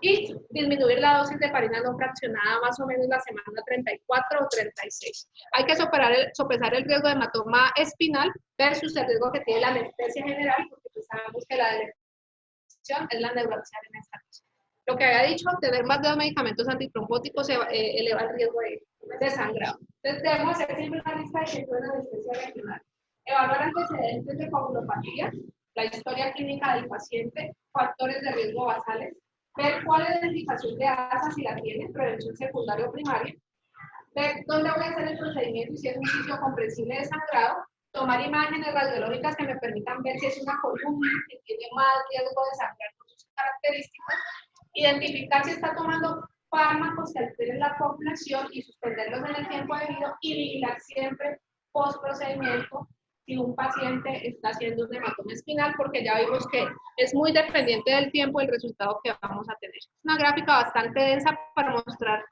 Y disminuir la dosis de heparina no fraccionada más o menos la semana 34 o 36. Hay que sopesar el riesgo de hematoma espinal versus el riesgo que tiene la anestesia general, porque pues sabemos que la elección es la neuralgia en esta cosa. Lo que había dicho, tener más de 2 medicamentos antitrombóticos eleva el riesgo de sangrado. Entonces debemos hacer siempre una lista de ejemplos de anestesia regional. Evaluar antecedentes de coagulopatía, la historia clínica del paciente, factores de riesgo basales, ver cuál es la identificación de ASA si la tiene, prevención secundaria o primaria, ver dónde voy a hacer el procedimiento y si es un sitio comprensible de sangrado, tomar imágenes radiológicas que me permitan ver si es una columna que tiene más riesgo de sangrar por sus características, identificar si está tomando fármacos que alteren la coagulación y suspenderlos en el tiempo debido y vigilar siempre post procedimiento si un paciente está haciendo un hematoma espinal, porque ya vimos que es muy dependiente del tiempo el resultado que vamos a tener. Es una gráfica bastante densa para mostrar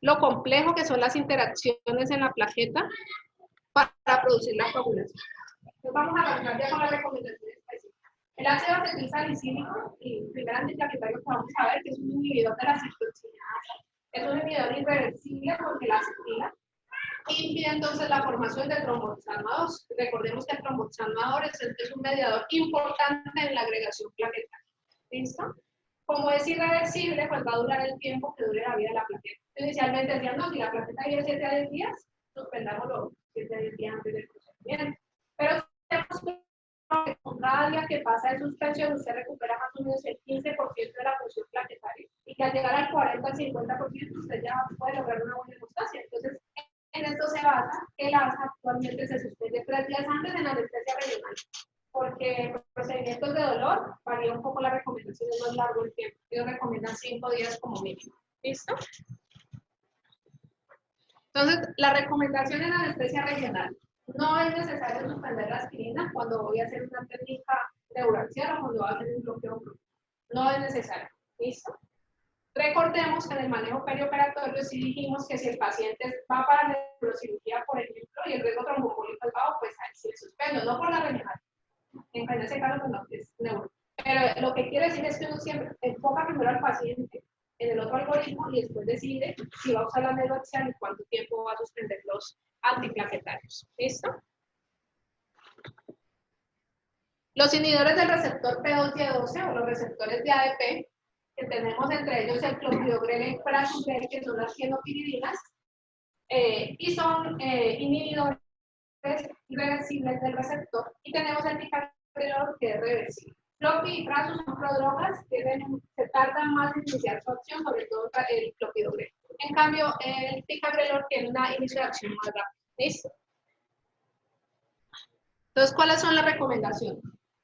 lo complejo que son las interacciones en la plaqueta para producir la coagulación. Entonces vamos a arrancar ya con las recomendaciones específicas. El ácido acetilsalicílico, y primer antiplaquetario que vamos a ver, que es un inhibidor de la citocinasa, es un inhibidor irreversible porque la acetina impide entonces la formación de tromboxano 2. Recordemos que el tromboxano es un mediador importante en la agregación plaquetaria. ¿Listo? Como es irreversible, pues va a durar el tiempo que dure la vida de la plaqueta. Inicialmente decían, no, si la plaqueta vive 7 a 10 días, suspendámoslo 7 a 10 días antes del procedimiento. Pero con cada día que pasa de suspensión, usted recupera más o menos el 15% de la función plaquetaria. Y que al llegar al 40 al 50%, usted ya puede lograr una buena hemostasia. Entonces, en esto se basa que el ASA actualmente se suspende 3 días antes en anestesia regional, porque por procedimientos de dolor varía un poco la recomendación, es más largo el tiempo. Ellos recomiendan 5 días como mínimo. ¿Listo? Entonces, la recomendación en anestesia regional. No es necesario suspender la aspirina cuando voy a hacer una técnica neuraxial o cuando voy a hacer un bloqueo. No es necesario. ¿Listo? Recordemos que en el manejo perioperatorio sí dijimos que si el paciente va para neurocirugía, por ejemplo, y el riesgo trombocólico es bajo, pues ahí sí le suspendo, no por la regional. En ese caso, pues no, es neuro. Pero lo que quiere decir es que uno siempre enfoca primero al paciente en el otro algoritmo y después decide si va a usar la neuroaxial y cuánto tiempo va a suspender los antiplaquetarios. ¿Listo? Los inhibidores del receptor P2Y12 o los receptores de ADP, que tenemos entre ellos el clopidogrel y prasugrel, que son las cianopiridinas, y son inhibidores reversibles del receptor, y tenemos el ticagrelor, que es reversible. Clopi y prasu son prodrogas que se tardan más en iniciar su acción, sobre todo el clopidogrel. En cambio, el ticagrelor tiene una inicio de acción más rápida. ¿Listo? Entonces, ¿cuáles son las recomendaciones?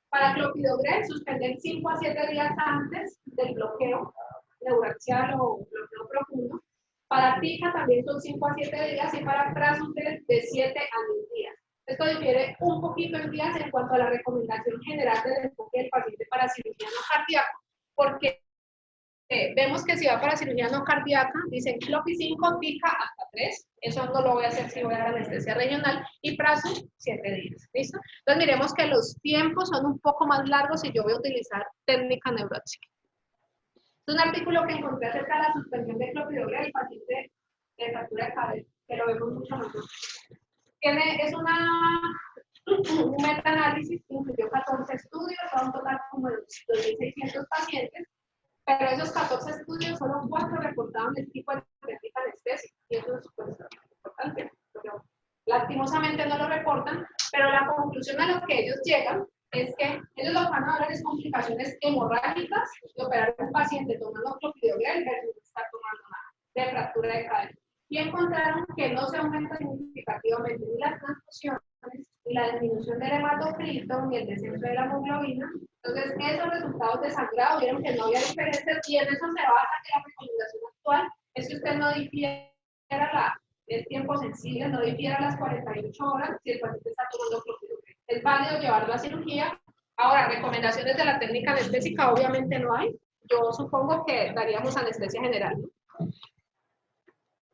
Para clopidogrel, suspender 5 a 7 días antes del bloqueo neuraxial o bloqueo profundo. Para tica también son 5 a 7 días y para prasugrel de 7 a 10 días. Esto difiere un poquito en días en cuanto a la recomendación general del enfoque del paciente para cirugía no cardíaca, porque vemos que si va para cirugía no cardíaca, dicen clopi 5, tica hasta 3, eso no lo voy a hacer si voy a la anestesia regional, y prasu 7 días, ¿listo? Entonces miremos que los tiempos son un poco más largos si yo voy a utilizar técnica neuróxica. Es un artículo que encontré acerca de la suspensión de clopidogrel al paciente de fractura de cadera, que lo vemos mucho mejor. Es un metaanálisis que incluyó 14 estudios, son un total como de 2.600 pacientes, pero esos 14 estudios, solo 4 reportaban el tipo de técnica anestésica, y eso es súper importante, pero lastimosamente no lo reportan, pero la conclusión a lo que ellos llegan es que ellos lo que van a hablar es complicaciones hemorrágicas de operar a un paciente tomando clopidogrel versus estar tomando nada, de fractura de cadera. Y encontraron que no se aumenta significativamente ni las transfusiones, ni la disminución del hematocrito, ni el descenso de la hemoglobina. Entonces, esos resultados de sangrado vieron que no había diferencias, y en eso se basa que la recomendación actual es que usted no difiera el tiempo sensible, no difiera las 48 horas si el paciente está tomando clopidogrel. Es válido llevarlo a cirugía. Ahora, recomendaciones de la técnica anestésica obviamente no hay. Yo supongo que daríamos anestesia general, ¿no?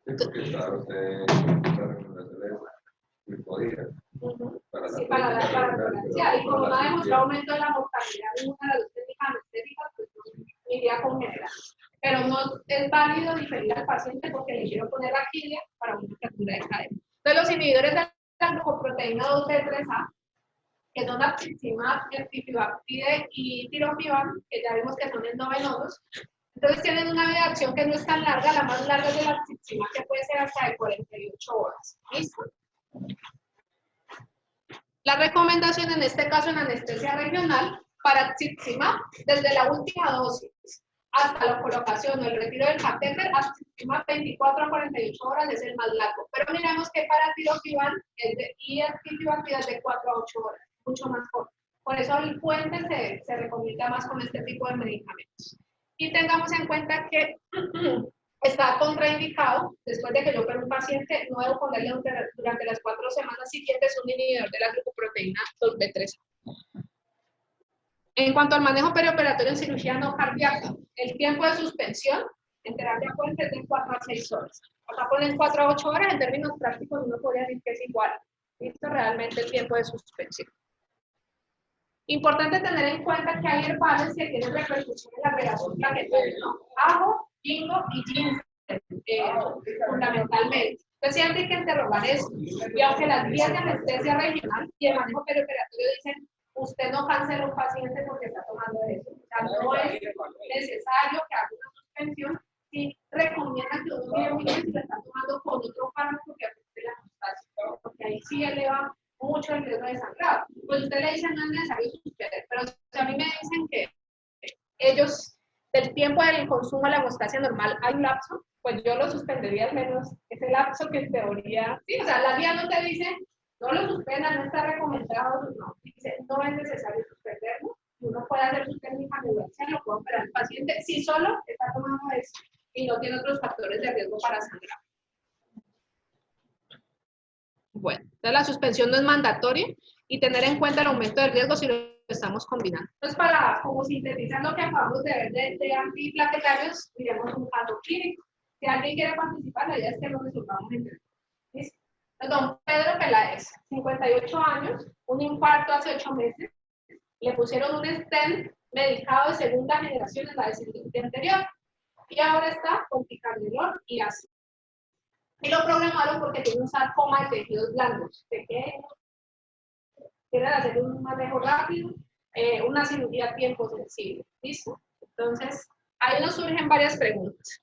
Sí, porque claro, usted la recomendación es podía. Sí, para la diferencial. Y como no ha demostrado aumento de la mortalidad en una de las técnicas anestésicas, pues no iría con general. Pero no es válido diferir al paciente porque le quiero poner raquidia para una fractura de cadera. Entonces, los inhibidores de la glucoproteína 2D3A, que son apiximab, ertifibactide y tirofiban, que ya vimos que son endovenosos. Entonces tienen una vida de acción que no es tan larga, la más larga es de la apiximab, que puede ser hasta de 48 horas. ¿Listo? La recomendación en este caso en anestesia regional para apiximab, desde la última dosis hasta la colocación o el retiro del catéter, apiximab 24 a 48 horas es el más largo. Pero miremos que para tirofiban y ertifibactide es de 4 a 8 horas, mucho más corto. Por eso el puente se recomienda más con este tipo de medicamentos. Y tengamos en cuenta que está contraindicado, después de que yo opero un paciente, no debo ponerle durante las 4 semanas siguientes un inhibidor de la glucoproteína 2B3. En cuanto al manejo perioperatorio en cirugía no cardíaca, el tiempo de suspensión en terapia puede ser de 4 a 6 horas. Acá ponen 4 a 8 horas, en términos prácticos uno podría decir que es igual. Esto es realmente el tiempo de suspensión. Importante tener en cuenta que hay herbales que tienen repercusión en la agregación plaquetaria, ¿no? Ajo, ginkgo y ginseng, fundamentalmente. Entonces siempre hay que interrogar eso. Y aunque las guías de anestesia regional y el manejo perioperatorio dicen, usted no cancela un paciente porque está tomando eso. O sea, no es necesario que haga una suspensión. Sí recomiendan que uno mire muy bien si lo está tomando con otro fármaco que afecte la hemostasia, porque ahí sí eleva mucho el riesgo de sangrado. Pues usted le dice no es necesario suspender, pero si a mí me dicen que ellos, del tiempo del consumo de la hemostasia normal hay un lapso, pues yo lo suspendería al menos ese lapso que en teoría, sí, o sea, la guía no te dice, no lo suspenda, no está recomendado, no, dice, no es necesario suspenderlo, uno puede hacer su técnica neuroaxial, lo puede operar el paciente, si solo está tomando eso y no tiene otros factores de riesgo para sangrar. Bueno, entonces la suspensión no es mandatoria y tener en cuenta el aumento del riesgo si lo estamos combinando. Entonces, para como sintetizar lo que acabamos de ver de antiplaquetarios, diremos un caso clínico. Si alguien quiere participar, la idea es que lo resolvamos entre todos. ¿Listo? Don Pedro Peláez, 58 años, un infarto hace 8 meses, le pusieron un stent medicado de segunda generación en la descendiente anterior, y ahora está con picardilor y ácido. Y lo programaron porque tiene un sarcoma de tejidos blandos, pequeños, quieren hacer un manejo rápido, una cirugía a tiempo sensible. ¿Listo? Entonces, ahí nos surgen varias preguntas.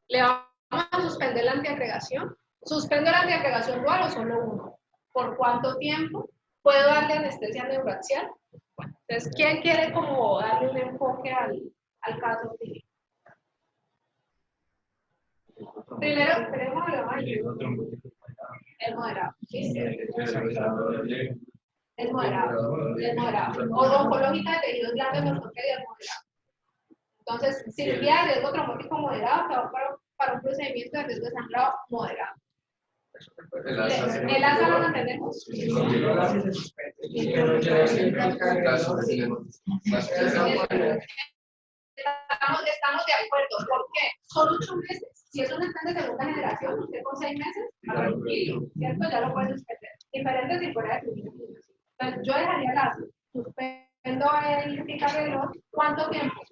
¿Le vamos a suspender la antiagregación? ¿Suspendo la antiagregación dual o solo uno? ¿Por cuánto tiempo? ¿Puedo darle anestesia neuroaxial? Bueno, entonces, ¿quién quiere como darle un enfoque al caso clínico? Primero, tenemos el moderado. ¿Sí? Es moderado. Es moderado. O oncológica de tejidos blandos, ortopedia es moderado. Entonces, cirugía de riesgo traumático moderado, que va para un procedimiento de riesgo de sangrado moderado. ¿El ASA lo mantenemos? Estamos de acuerdo. ¿Por qué? Son 8 meses. Si es un stand de segunda generación, usted con 6 meses, tranquilo, ¿cierto? Ya lo puede suspender. Diferente si fuera de primera generación. Entonces, yo dejaría el ASA. Suspendo el picardilor. ¿Cuánto tiempo?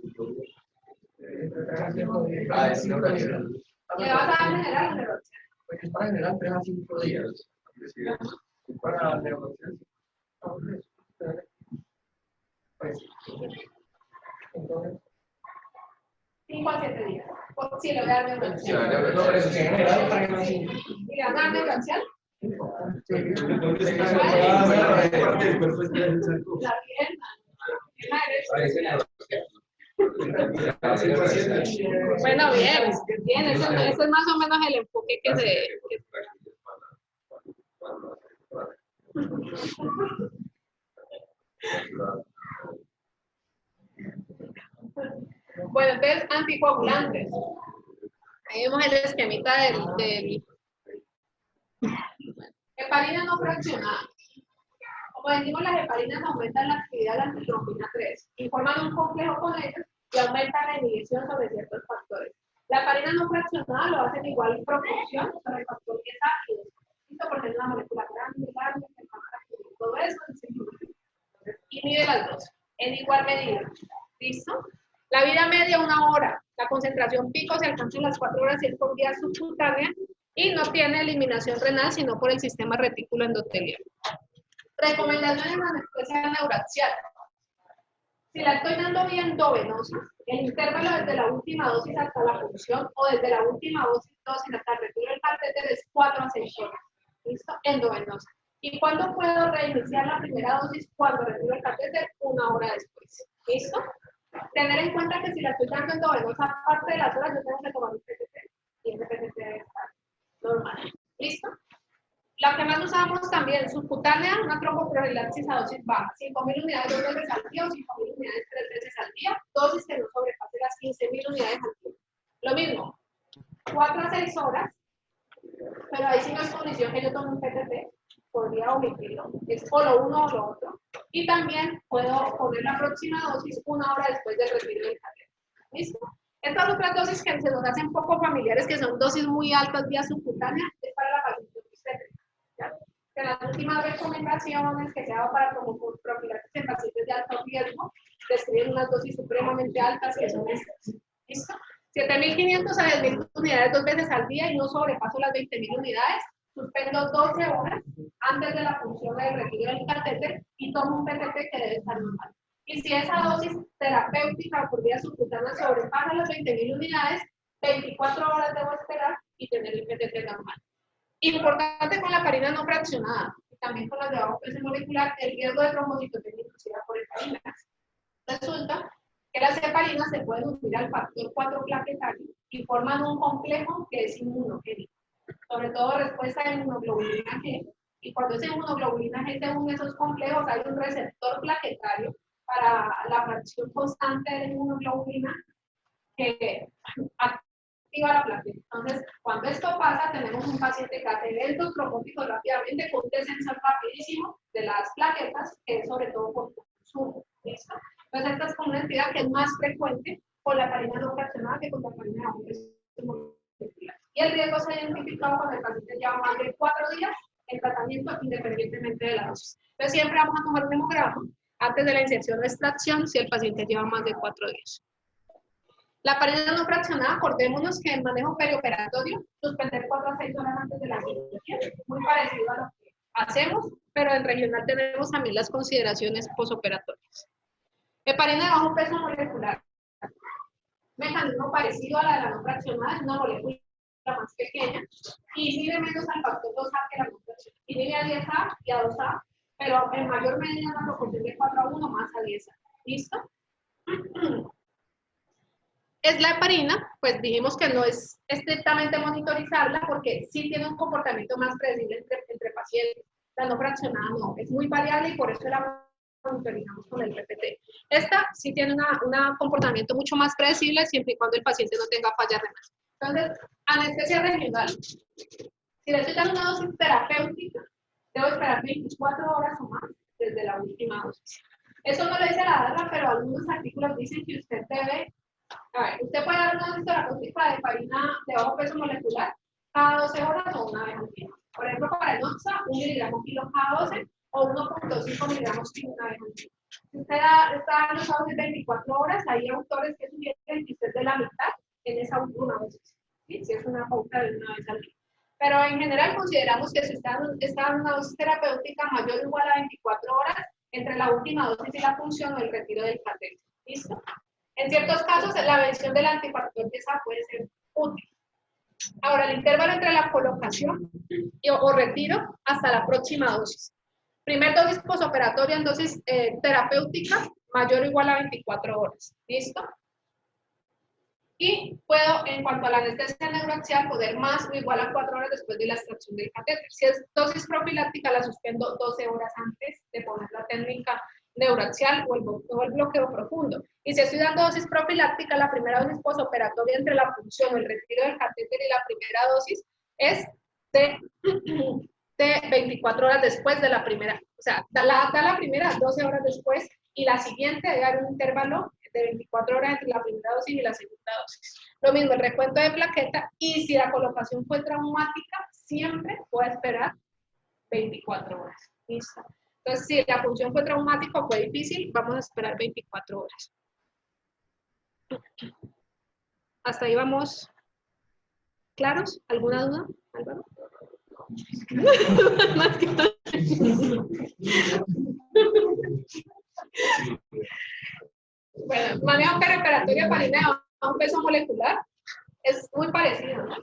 ¿Le vas a dar general o neuroaxial? Pues es para general 3 a 5 días. Para negociación. Pues, entonces. 5 a 7 días. Si le voy a dar neuroaxial. No, pero es general para que no así. ¿Y le van a dar neuroaxial? La pierna. Bueno, bien, ese es más o menos el enfoque que se... Bueno, entonces, anticoagulantes. Ahí vemos el esquemita del heparina no fraccionada. Como decimos, las heparinas aumentan la actividad de la antitrombina 3 y forman un complejo con ellos y aumentan la inhibición sobre ciertos factores. La heparina no fraccionada lo hace en igual proporción sobre el factor que es ácido. Esto porque es una molécula grande, todo eso. Inhibe las dos en igual medida. ¿Listo? La vida media 1 hora. La concentración pico se alcanza en las 4 horas y es por vía subcutánea y no tiene eliminación renal sino por el sistema retículo endotelial. Recomendaciones de anestesia neuroaxial. Si la estoy dando vía endovenosa, el intervalo desde la última dosis hasta la punción o desde la última dosis hasta el retiro del catéter es 4 a 6 horas. ¿Listo? Endovenosa. ¿Y cuándo puedo reiniciar la primera dosis? Cuando retiro el catéter, 1 hora después. ¿Listo? Tener en cuenta que si la estoy dando endovenosa, aparte de las horas, yo tengo que tomar un PTT. Y ese PTT debe estar normal. ¿Listo? La que más usamos también, subcutánea, una tromboprofilaxis a dosis baja, 5.000 unidades 2 veces al día o 5.000 unidades 3 veces al día, dosis que no sobrepase las 15.000 unidades al día. Lo mismo, 4 a 6 horas, pero ahí sí no es condición que yo tome un PTT, podría omitirlo, es o lo uno o lo otro. Y también puedo poner la próxima dosis 1 hora después del retiro del catéter. ¿Listo? Estas otras dosis que se nos hacen poco familiares, que son dosis muy altas vía subcutánea, es para la paciente obstétrica. Que las últimas recomendaciones que se hagan para profilaxis en pacientes de alto riesgo describen unas dosis supremamente altas que son estas. ¿Listo? 7.500 a 10.000 unidades 2 veces al día y no sobrepaso las 20.000 unidades. Suspendo 12 horas antes de la función del retiro del catéter y tomo un PTT que debe estar normal. Y si esa dosis terapéutica por vía subcutánea sobrepasa las 20.000 unidades, 24 horas debo esperar y tener el PTT normal. Importante con la heparina no fraccionada y también con las de bajo peso molecular, el riesgo de trombocitopenia inducida por heparinas. Resulta que las heparinas se pueden unir al factor 4 plaquetario y forman un complejo que es inmunogénico, sobre todo respuesta a inmunoglobulina G. Y cuando esa inmunoglobulina G se une a esos complejos, hay un receptor plaquetario para la fracción constante de la inmunoglobulina que activa la plaqueta. Entonces, cuando esto pasa, tenemos un paciente que hace eventos trombóticos rápidamente con un descenso rapidísimo de las plaquetas, que es sobre todo por consumo. ¿Listo? Entonces, esta es como una entidad que es más frecuente con la heparina no fraccionada que con la heparina de bajo peso molecular. Y el riesgo se ha identificado cuando el paciente lleva más de 4 días en tratamiento independientemente de la dosis. Entonces, siempre vamos a tomar un hemograma antes de la inserción o extracción si el paciente lleva más de 4 días. La heparina no fraccionada, acordémonos que en manejo perioperatorio, suspender 4 a 6 horas antes de la cirugía, muy parecido a lo que hacemos, pero en regional tenemos también las consideraciones posoperatorias. Heparina de bajo peso molecular. Mecanismo parecido a la de la no fraccionada, es una molécula más pequeña y inhibe menos al factor 2A que la no fraccionada. Inhibe a 10A y a 2A, pero en mayor medida en la proporción de 4 a 1 más a 10A. ¿Listo? Es la heparina, pues dijimos que no es estrictamente monitorizarla porque sí tiene un comportamiento más predecible entre pacientes. La no fraccionada no, es muy variable y por eso la monitorizamos con el PPT. Esta sí tiene un comportamiento mucho más predecible siempre y cuando el paciente no tenga falla renal. Entonces, anestesia regional. Si le estoy dando una dosis terapéutica, debo esperar 24 horas o más desde la última dosis. Eso no lo dice la DARRA, pero algunos artículos dicen que usted debe, a ver, usted puede dar una dosis terapéutica de heparina de bajo peso molecular cada 12 horas o una vez al día. Por ejemplo, para el NOXA, 1 miligramo kilo cada 12 o 1.5 miligramos kilo una vez al día. Si usted está dando esa dosis 24 horas, hay autores que sugieren que usted dé la mitad en esa última dosis. ¿Sí? Si es una pauta de una vez al día. Pero en general consideramos que si está dando una dosis terapéutica mayor o igual a 24 horas entre la última dosis y la punción o el retiro del catéter. ¿Listo? En ciertos casos, la vención del antifactor de esa puede ser útil. Ahora, el intervalo entre la colocación o retiro hasta la próxima dosis. Primer dosis posoperatoria en dosis terapéutica mayor o igual a 24 horas. ¿Listo? Y puedo, en cuanto a la anestesia neuroaxial, poder más o igual a 4 horas después de la extracción del catéter. Si es dosis profiláctica, la suspendo 12 horas antes de poner la técnica neuroaxial o el bloqueo profundo. Y si estoy dando dosis profiláctica, la primera dosis posoperatoria entre la punción o el retiro del catéter y la primera dosis es de 24 horas después de la primera. O sea, da la primera 12 horas después y la siguiente debe dar un intervalo de 24 horas entre la primera dosis y la segunda dosis. Lo mismo, el recuento de plaqueta, y si la colocación fue traumática, siempre puede esperar 24 horas. ¿Listo? Entonces, si la punción fue traumática o fue difícil, vamos a esperar 24 horas. ¿Hasta ahí vamos claros? ¿Alguna duda, Álvaro? Bueno, manejo perioperatorio heparina de bajo peso molecular es muy parecido, ¿no?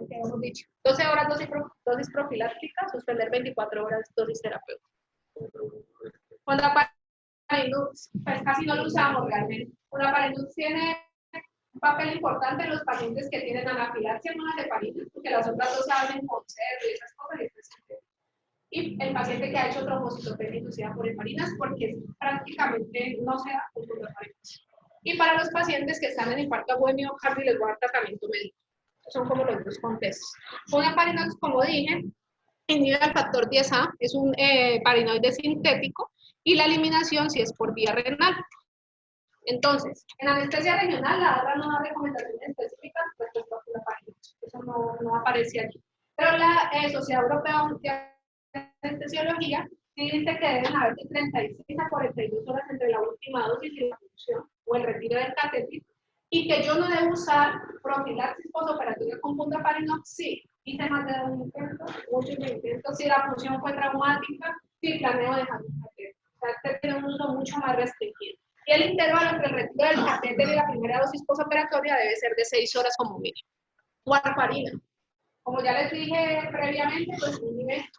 Que hemos dicho. 12 horas dosis profiláctica, suspender 24 horas dosis terapéutica. Cuando Heparinux, pues casi no lo usamos realmente. Una Heparinux tiene un papel importante en los pacientes que tienen anafilaxia con las heparinas, porque las otras dos saben con cerdo y esas cosas. Y el paciente que ha hecho trombocitopenia inducida por heparinas, porque prácticamente no se da con heparinas. Y para los pacientes que están en infarto agudo de miocardio, les voy a dar tratamiento médico. Son como los dos contextos. Una heparinoide, como dije, inhibe el factor 10A, es un heparinoide sintético, y la eliminación si es por vía renal. Entonces, en anestesia regional, la DARRA no da recomendaciones específicas respecto a la heparinoide. Eso no aparece allí. Pero la Sociedad Europea de Anestesiología sí dice que deben haber de 36 a 42 horas entre la última dosis y la punción o el retiro del catéter, y que yo no debo usar profilaxis posoperatoria con puntaparinox, sí. Hice más de un intento, muchos intentos. Si la punción fue traumática, sí planeo dejar un catéter. O sea, este tiene un uso mucho más restringido. Y el intervalo entre el retiro del catéter y la primera dosis posoperatoria debe ser de 6 horas como mínimo. Warfarina. Como ya les dije previamente, pues inhibe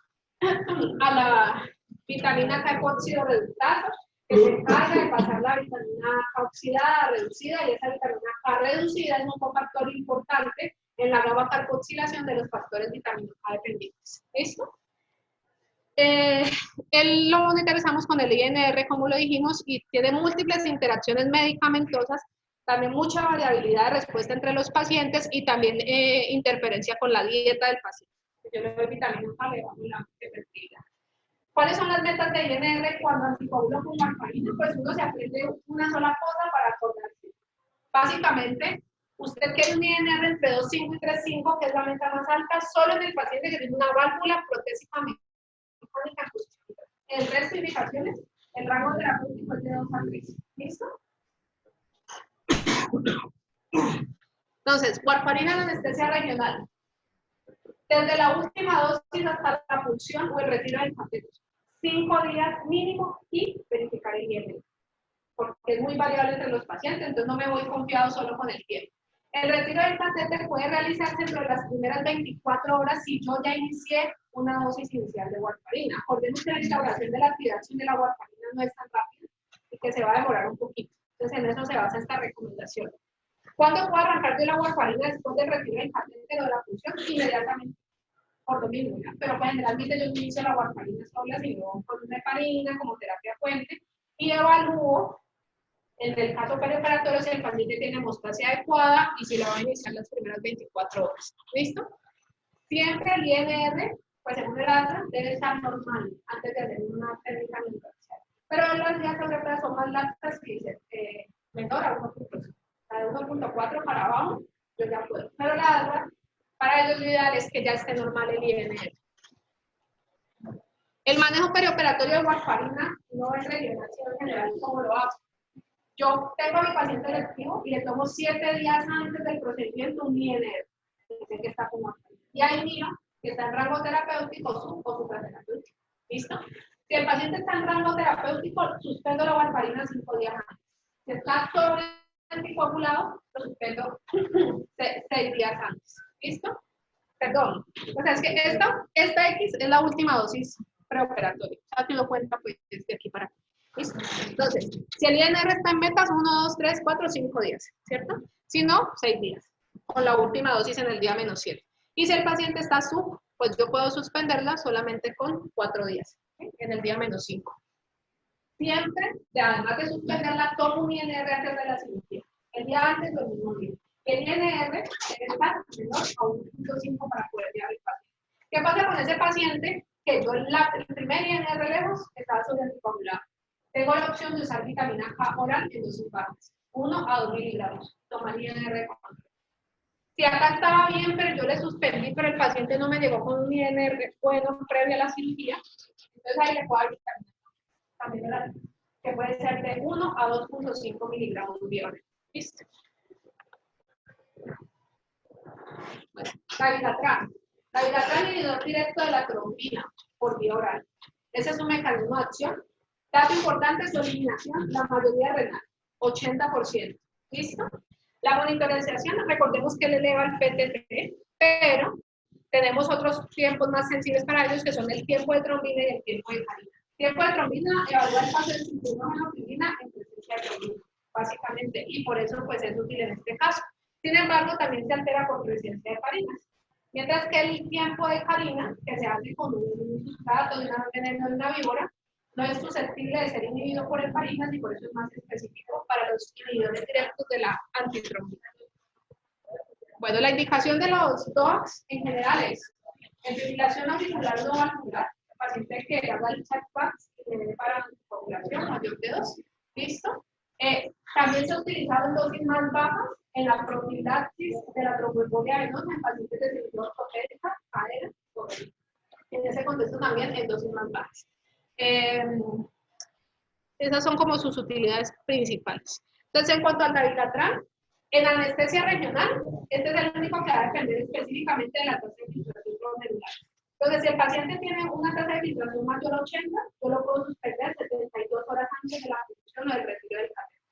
a la vitamina K óxido reductasa, que se encarga de pasar la vitamina K oxidada, reducida, y esa vitamina K reducida es un cofactor importante en la gamma carboxilación de los factores vitamina K dependientes. ¿Listo? Lo monitorizamos con el INR, como lo dijimos, y tiene múltiples interacciones medicamentosas También mucha variabilidad de respuesta entre los pacientes y también interferencia con la dieta del paciente. Yo le doy vitamina A, le bajo la fertilidad. ¿Cuáles son las metas de INR cuando anticoagulo con warfarina? Pues uno se aprende una sola cosa para acordarse. Básicamente, usted quiere un INR entre 2,5 y 3,5, que es la meta más alta, solo en el paciente que tiene una válvula protésica mecánica justificada. En el resto de indicaciones, el rango terapéutico es de 2 a 3. ¿Listo? Entonces, warfarina en anestesia regional. Desde la última dosis hasta la punción o el retiro del catéter. 5 días mínimo y verificar el INR. Porque es muy variable entre los pacientes, entonces no me voy confiado solo con el tiempo. El retiro del catéter puede realizarse entre las primeras 24 horas si yo ya inicié una dosis inicial de warfarina. Acordemos que la instauración de la activación de la warfarina no es tan rápida y que se va a demorar un poquito. Entonces en eso se basa esta recomendación. ¿Cuándo puedo arrancar de la warfarina después del retiro del catéter o de la punción? Inmediatamente. Por lo mismo, ¿ya? Pero pues, generalmente yo no inicio la warfarina sola, sino con una heparina como terapia puente y evalúo en el caso perioperatorio si el paciente tiene hemostasia adecuada y si la va a iniciar las primeras 24 horas. ¿Listo? Siempre el INR, pues según el ASA, debe estar normal antes de hacer una técnica neurológica. Pero las vías europeas son más largas que dicen menor a 1.5. De 1.4 para abajo, yo ya puedo. Pero la ASA, para ellos lo ideal es que ya esté normal el INR. El manejo perioperatorio de warfarina no es regional, sino en general, ¿cómo lo hago? Yo tengo a mi paciente electivo y le tomo 7 días antes del procedimiento un INR, que está como aquí. Y ahí miro que está en rango terapéutico o supraterapéutico. ¿Listo? Si el paciente está en rango terapéutico, suspendo la warfarina 5 días antes. Si está sobre anticoagulado, lo suspendo 6 días antes. ¿Listo? Perdón. O sea, es que esta X es la última dosis preoperatoria. O sea, tú lo cuentas pues desde aquí para acá. ¿Listo? Entonces, si el INR está en metas, 1, 2, 3, 4, 5 días, ¿cierto? Si no, 6 días, con la última dosis en el día -7. Y si el paciente está sub, pues yo puedo suspenderla solamente con 4 días, ¿sí? En el día -5. Siempre, además de suspenderla, tomo un INR antes de la cirugía. El día antes, lo mismo día. El INR debe estar menor a 1.5 para poder llevar el paciente. ¿Qué pasa con ese paciente? Que yo el primer INR lejos estaba sobre anticoagulado. Tengo la opción de usar vitamina K oral en dosis bajas, 1 a 2 miligramos. Tomar INR con control. Si acá estaba bien, pero yo le suspendí, pero el paciente no me llegó con un INR bueno previo a la cirugía, entonces ahí le puedo dar vitamina K. También que puede ser de 1 a 2.5 miligramos diarios. ¿Listo? Bueno, Dabigatran. Dabigatran inhibidor directo de la trombina por vía oral. Ese es un mecanismo de acción. Dato importante, su eliminación, la mayoría renal, 80%. ¿Listo? La monitorización, recordemos que le eleva el PTT, pero tenemos otros tiempos más sensibles para ellos, que son el tiempo de trombina y el tiempo de heparina. Tiempo de trombina evalúa el paso del cinturón a la heparina en presencia de trombina, básicamente, y por eso pues es útil en este caso. Sin embargo, también se altera con presencia de heparinas. Mientras que el tiempo de heparina, que se hace con un sustrato de una veneno de una víbora, no es susceptible de ser inhibido por heparinas y por eso es más específico para los inhibidores directos de la antitrombina. Bueno, la indicación de los DOACs en general es en fibrilación auricular no valvular, el paciente que haga el chatback para anticoagulación mayor de 2, ¿listo? También se ha utilizado en dosis más bajas en la profilaxis de la tromboembolia venosa en pacientes de cirugía ortopédica, cadera, coronilla. En ese contexto también en dosis más bajas. Esas son como sus utilidades principales. Entonces, en cuanto al dabigatran, en anestesia regional, este es el único que va a depender específicamente de la tasa de filtración glomerular. Entonces, si el paciente tiene una tasa de filtración mayor a 80, yo lo puedo suspender 72 horas antes de la función o del retiro del catéter.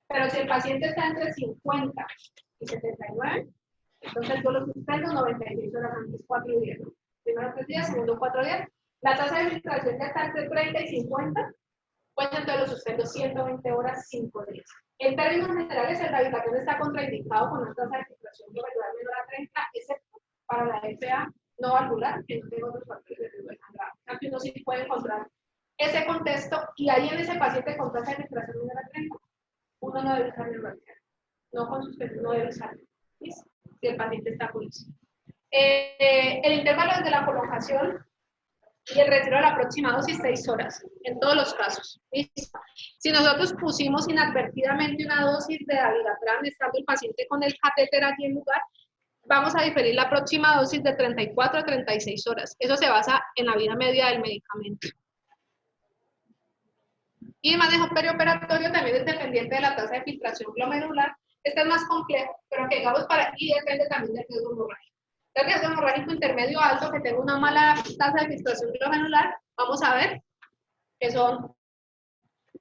Pero si el paciente está entre 50 y 79, entonces yo lo suspendo 96 horas antes, 4 días. ¿No? Primero 3 días, segundo 4 días. La tasa de filtración ya está entre 30 y 50, pues entonces lo suspendo 120 horas, 5 días. En términos generales, el dabigatran está contraindicado con una tasa de filtración glomerular menor a 30, excepto para la FA no valvular, que no tengo otros factores de riesgo de sangrado. Aquí uno sí puede encontrar ese contexto y ahí en ese paciente con tasa de filtración menor a 30, uno no debe usar neurología. no con suspensión, no debe usar. ¿Listo? Si el paciente está con eso. El intervalo desde la colocación y el retiro de la próxima dosis, 6 horas, en todos los casos. ¿Listo? Si nosotros pusimos inadvertidamente una dosis de dabigatran, estando el paciente con el catéter aquí en lugar, vamos a diferir la próxima dosis de 34 a 36 horas. Eso se basa en la vida media del medicamento. Y el manejo perioperatorio también es dependiente de la tasa de filtración glomerular. Este es más complejo, pero que digamos y depende también del riesgo hemorrágico. El riesgo hemorrágico intermedio alto, que tenga una mala tasa de filtración glomerular, vamos a ver que son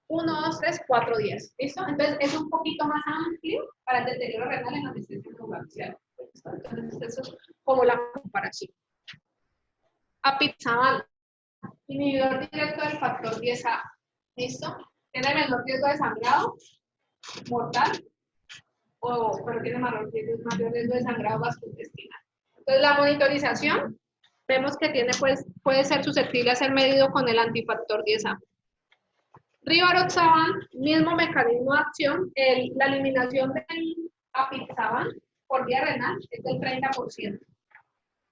1, 2, 3, 4 días. ¿Listo? Entonces es un poquito más amplio para el deterioro renal en anestesia neuroaxial. Entonces eso es como la comparación. Apixaban, inhibidor directo del factor 10A. ¿Listo? Tiene menor riesgo de sangrado mortal, pero tiene mayor riesgo de sangrado gastrointestinal. Entonces, la monitorización, vemos que puede ser susceptible a ser medido con el antifactor 10A. Rivaroxaban, mismo mecanismo de acción, la eliminación del apixaban por vía renal es del 30%.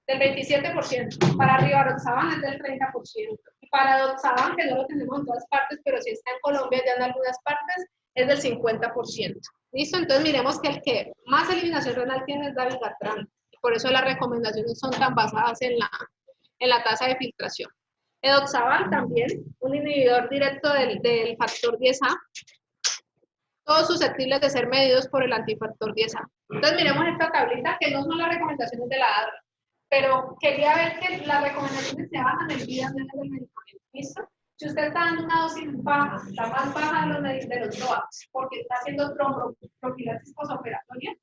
Del 27%, para rivaroxaban es del 30%, y para doxaban, que no lo tenemos en todas partes, pero si está en Colombia ya en algunas partes, es del 50%. ¿Listo? Entonces miremos que el que más eliminación renal tiene es dabigatran, y por eso las recomendaciones son tan basadas en la tasa de filtración. Edoxaban también, un inhibidor directo del factor 10A, todos susceptibles de ser medidos por el antifactor 10A. Entonces miremos esta tablita, que no son las recomendaciones de la ADRA, pero quería ver que las recomendaciones se basan en vidas medias del medicamento. ¿Listo? Si usted está dando una dosis baja, la más baja de los DOACs, porque está haciendo tromboprofilaxis posoperatoria,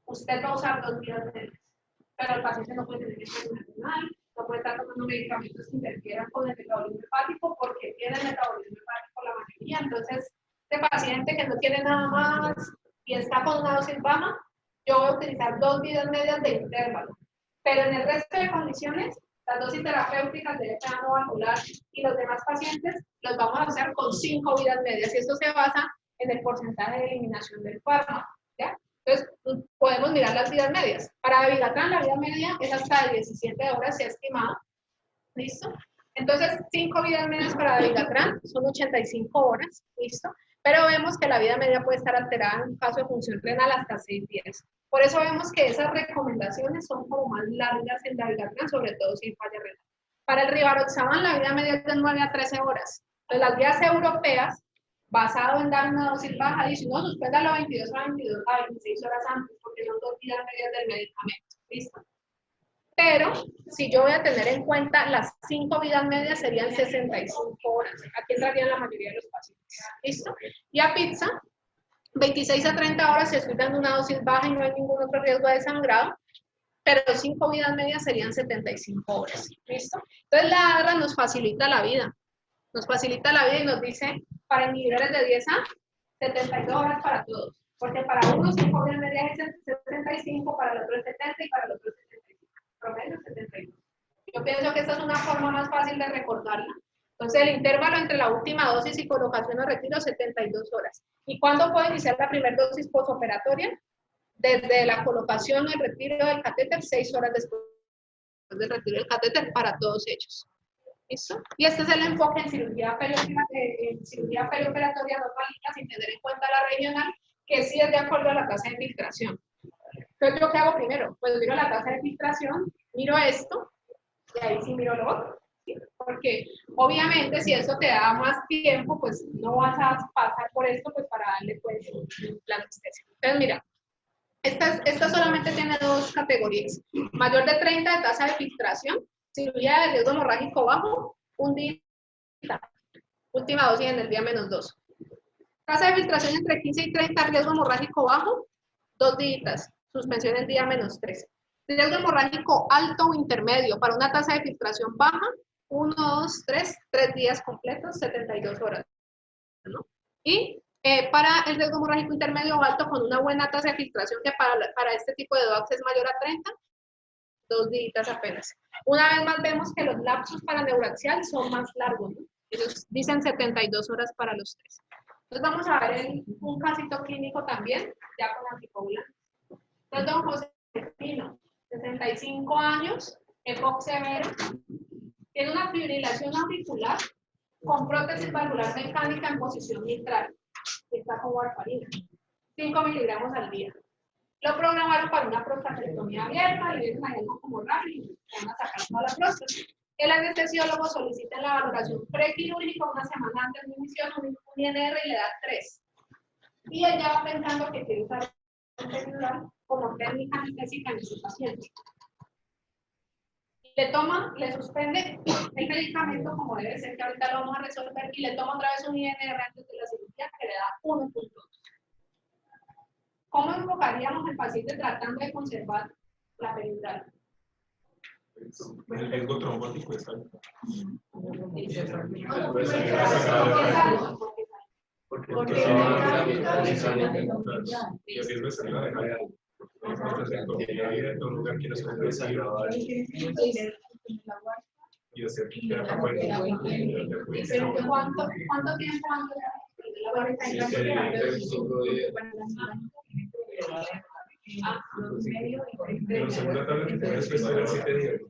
usted va a usar 2 vidas medias. Pero el paciente no puede tener enfermedad renal, no puede estar tomando medicamentos que interfieran con el metabolismo hepático, porque tiene el metabolismo hepático la mayoría. Entonces, este paciente que no tiene nada más y está con una dosis baja, yo voy a utilizar 2 vidas medias de intervalo. Pero en el resto de condiciones, las dosis terapéuticas de EPA no valvular y los demás pacientes los vamos a hacer con 5 vidas medias. Y esto se basa en el porcentaje de eliminación del fármaco. ¿Ya? Entonces, podemos mirar las vidas medias. Para dabigatran, la vida media es hasta de 17 horas, se ha estimado. ¿Listo? Entonces, 5 vidas medias para dabigatran son 85 horas. ¿Listo? Pero vemos que la vida media puede estar alterada en un caso de función renal hasta 6 días. Por eso vemos que esas recomendaciones son como más largas en dabigatran, sobre todo si hay falla renal. Para el rivaroxaban, la vida media es de 9 a 13 horas. Entonces, las guías europeas, basado en dar una dosis baja, dicen, no, suspéndalo 22 a 26 horas antes, porque son 2 vidas medias del medicamento. ¿Listo? Pero, si yo voy a tener en cuenta las 5 vidas medias, serían 65 horas. Aquí entrarían la mayoría de los pacientes. ¿Listo? Y a pizza, 26 a 30 horas si estoy dando una dosis baja y no hay ningún otro riesgo de sangrado, pero 5 vidas medias serían 75 horas. ¿Listo? Entonces la ADRA nos facilita la vida. Nos facilita la vida y nos dice, para inhibidores de 10A, 72 horas para todos. Porque para uno 5 vidas medias es 65, para el otro es 70 y para el otro es 75. Promedio 72. Yo pienso que esta es una forma más fácil de recordarla. Entonces, el intervalo entre la última dosis y colocación o retiro, 72 horas. ¿Y cuándo puedo iniciar la primera dosis postoperatoria? Desde la colocación o el retiro del catéter, 6 horas después del retiro del catéter para todos ellos. ¿Listo? Y este es el enfoque en cirugía perioperatoria normalita, sin tener en cuenta la regional, que sí es de acuerdo a la tasa de filtración. Entonces, ¿yo qué hago primero? Pues miro la tasa de filtración, miro esto, y ahí sí miro lo otro. ¿Sí? Porque obviamente si esto te da más tiempo, pues no vas a pasar por esto pues para darle pues la anestesia. Entonces mira, esta solamente tiene 2 categorías. Mayor de 30 de tasa de filtración, cirugía de riesgo hemorrágico bajo, un día, última dosis en el día -2. Tasa de filtración entre 15 y 30, riesgo hemorrágico bajo, 2 días, suspensión en día -3. Riesgo hemorrágico alto o intermedio, para una tasa de filtración baja, 1, 2, 3 días completos, 72 horas. ¿No? Y para el riesgo hemorrágico intermedio o alto, con una buena tasa de filtración, que para este tipo de DOACs es mayor a 30, 2 días apenas. Una vez más vemos que los lapsos para neuraxial son más largos, ¿no? Ellos dicen 72 horas para los 3. Entonces vamos a ver un casito clínico también, ya con anticoagulantes. Entonces don José Pino, 65 años, EPOC severa, tiene una fibrilación auricular con prótesis valvular mecánica en posición mitral, que está con warfarina, 5 miligramos al día. Lo programaron para una prostatectomía abierta y ven algo como rápido y van a sacar toda la próstata. El anestesiólogo solicita la valoración prequirúrgica una semana antes de inicio, un INR y le da 3. Y ella va pensando que quiere usar el celular como técnica anestésica en ese paciente. Le toma, le suspende el medicamento como debe ser, que ahorita lo vamos a resolver, y le toma otra vez un INR antes de la cirugía que le da 1.2. ¿Cómo enfocaríamos al paciente tratando de conservar la peridural? El riesgo trombótico es alto. Porque Y el riesgo de salir de en un lugar que no es compresivo y hacer terapia fuerte. ¿Pero cuánto tiempo antes de la Pero según la tabla que tienes que esperar 7 días.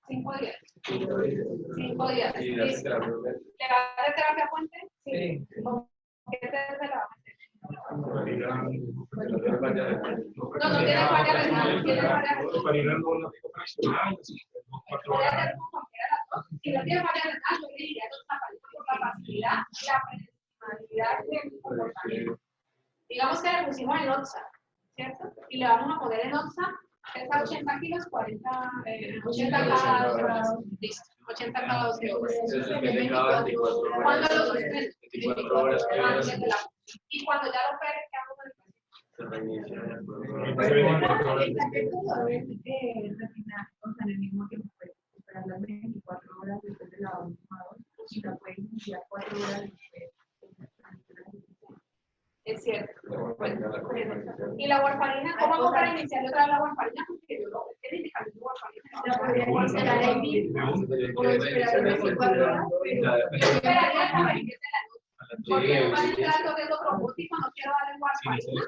Cinco días. 5 días. Y ¿Le va a dar terapia puente? Sí. ¿Con qué terapia la va a hacer? No tiene No falla renal, tiene falla renal. Para ir al bono fraccional, 4 horas. Si no tiene falla renal, yo le diría por la facilidad y la predictibilidad del comportamiento. Digamos que le pusimos en OXA, ¿cierto? Y le vamos a poner en OXA, pesa 80 kilos, 80 cada, listo, 80 cada 12 horas. ¿Cuándo lo suspende? 24 horas. Y cuando ya lo opere, ¿qué hago con el paciente? Se reinicia. El paciente lo debe terminar, o sea, en el mismo tiempo, esperar las 24 horas después de la última dosis, y la puede iniciar 4 horas después. Es cierto. Bueno, y la warfarina, ¿cómo hago para iniciar otra vez la warfarina? Porque yo lo que indicar es warfarina. La podría iniciar ahí mismo, o esperar unas 24 horas, pero Yo esperaría hasta la inicio de la noche. Porque no va a entrar todo el otro trombótico, no quiero darle warfarina. No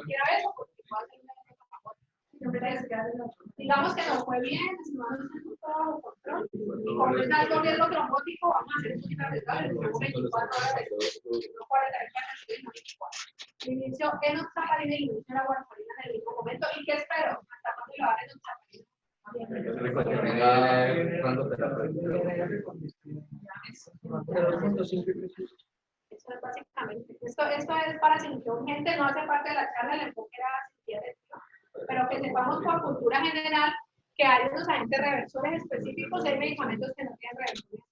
quiero eso porque puedo hacer digamos que no fue bien, no se puso bajo control. Y como es algo riesgo trombótico, vamos a hacer un poquito arriesgado, le ponemos 24 horas, no 44, inicio enoxaparina y inicio la warfarina en el mismo momento. ¿Y qué espero? ¿Hasta cuándo le va a dar enoxaparina? ¿Cuándo te Eso es básicamente. Esto es para cirugía urgente, no hace parte de la charla, el enfoque era psiquiátrico, pero que sepamos por cultura general que hay unos agentes reversores específicos y hay medicamentos que no tienen reversores.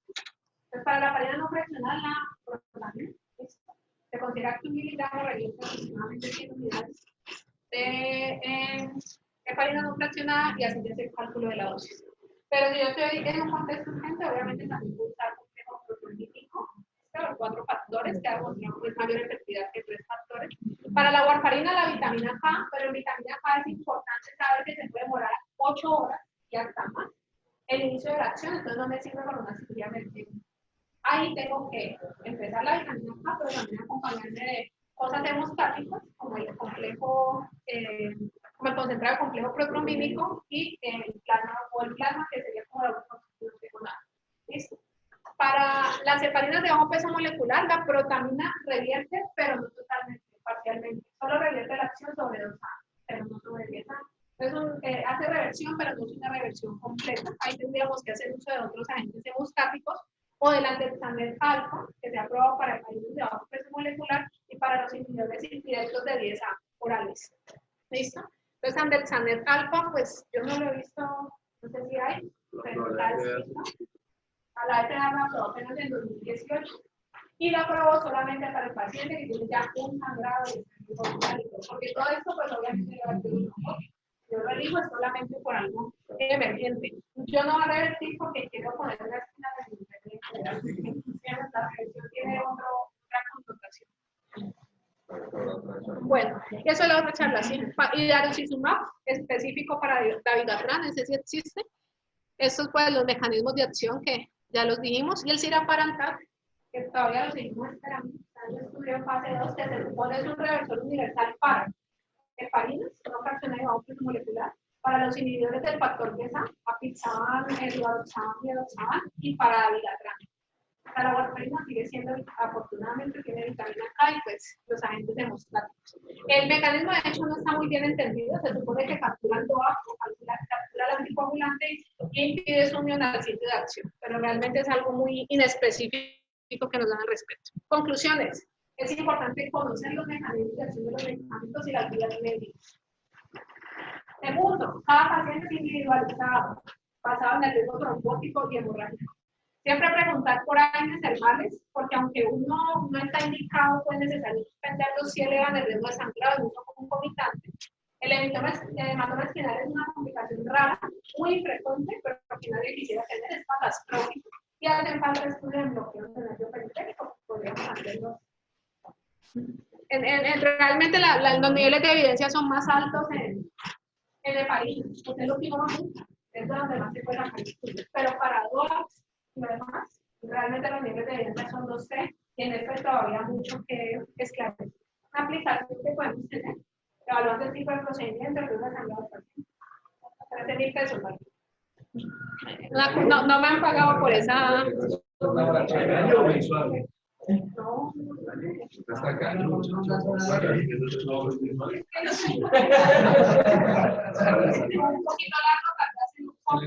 Entonces, para la parina no fraccional, la protamina se considera que 1 miligramo revierte aproximadamente 100 unidades de parina no fraccionada y así se hace el cálculo de la dosis. Pero si yo estoy en un contexto urgente, obviamente también puedo usar complejo proteínico, los 4 factores que hago pues, mayor efectividad que 3 factores. Para la warfarina, la vitamina K, pero en vitamina K es importante saber que se puede demorar 8 horas y hasta más el inicio de la acción, entonces no me sirve para una cirugía emergente. Ahí tengo que empezar la vitamina K, pero también acompañarme de cosas hemostáticas, como el complejo, como el concentrado complejo protrombínico y el plasma o el plasma, que sería como la última secundaria. ¿Listo? Para las heparinas de bajo peso molecular, la protamina revierte, pero no totalmente, parcialmente. Solo revierte la acción sobre 2 años, pero no sobre 10 años. Entonces, hace reversión, pero no es una reversión completa. Ahí tendríamos que hacer uso de otros agentes hemostáticos o del andexanet alfa, que se ha probado para heparinas de bajo peso molecular y para los inhibidores indirectos de 10A orales. ¿Listo? Entonces, andexanet alfa, pues yo no lo he visto, no sé si hay, pero está escrito. A la FDA la aprobó apenas en 2018 y la aprobó solamente para el paciente que tiene ya un sangrado de sangre, porque todo esto pues obviamente le va a ser un trombótico. Yo lo digo es solamente por algo emergente. Yo no voy a revertir porque quiero poner una esquina de mi la reversión tiene otra connotación. Bueno, eso es la otra charla, ¿sí? Y darucizumab específico para dabigatran, ese sí existe. Estos pues los mecanismos de acción que ya los dijimos, y el Siraparantat, que todavía lo seguimos esperando, está en el estudio en fase 2, que se supone es un reversor universal para heparinas, no fracciones de bajo peso molecular, para los inhibidores del factor PESA, apixaban, rivaroxaban, miedoxaban, y para bilatran. La warfarina sigue siendo, afortunadamente, tiene vitamina K y pues los agentes hemostatos. El mecanismo de hecho no está muy bien entendido, se supone que captura el DOAC, captura el anticoagulante y impide su unión al sitio de acción, pero realmente es algo muy inespecífico que nos dan al respecto. Conclusiones. Es importante conocer los mecanismos de acción de los medicamentos y la actividad médica. Segundo, cada paciente es individualizado, basado en el riesgo trombótico y hemorrágico. Siempre preguntar por AINES herbales, porque aunque uno no está indicado, pues es necesario suspenderlo si elevan el riesgo de sangrado en uso concomitante. El hematoma espinal es una complicación rara, muy frecuente, pero que nadie quisiera tener, es catastrófico. Y hacen falta estudios de bloqueo de nervio periférico, podríamos hacerlo. Realmente los niveles de evidencia son más altos en heparina, pues es lo que uno busca, es donde más se puede sacar estudios. Pero para DOACs y demás, realmente los niveles de evidencia son 2C, y en esto hay todavía mucho que esclarecer. Una aplicación que podemos tener, evaluando el tipo de procedimiento, el riesgo de sangrado paciente. 13.000 pesos, ¿vale? No me han pagado por esa. No. Está acá. Un poquito largo, tal vez en un poco.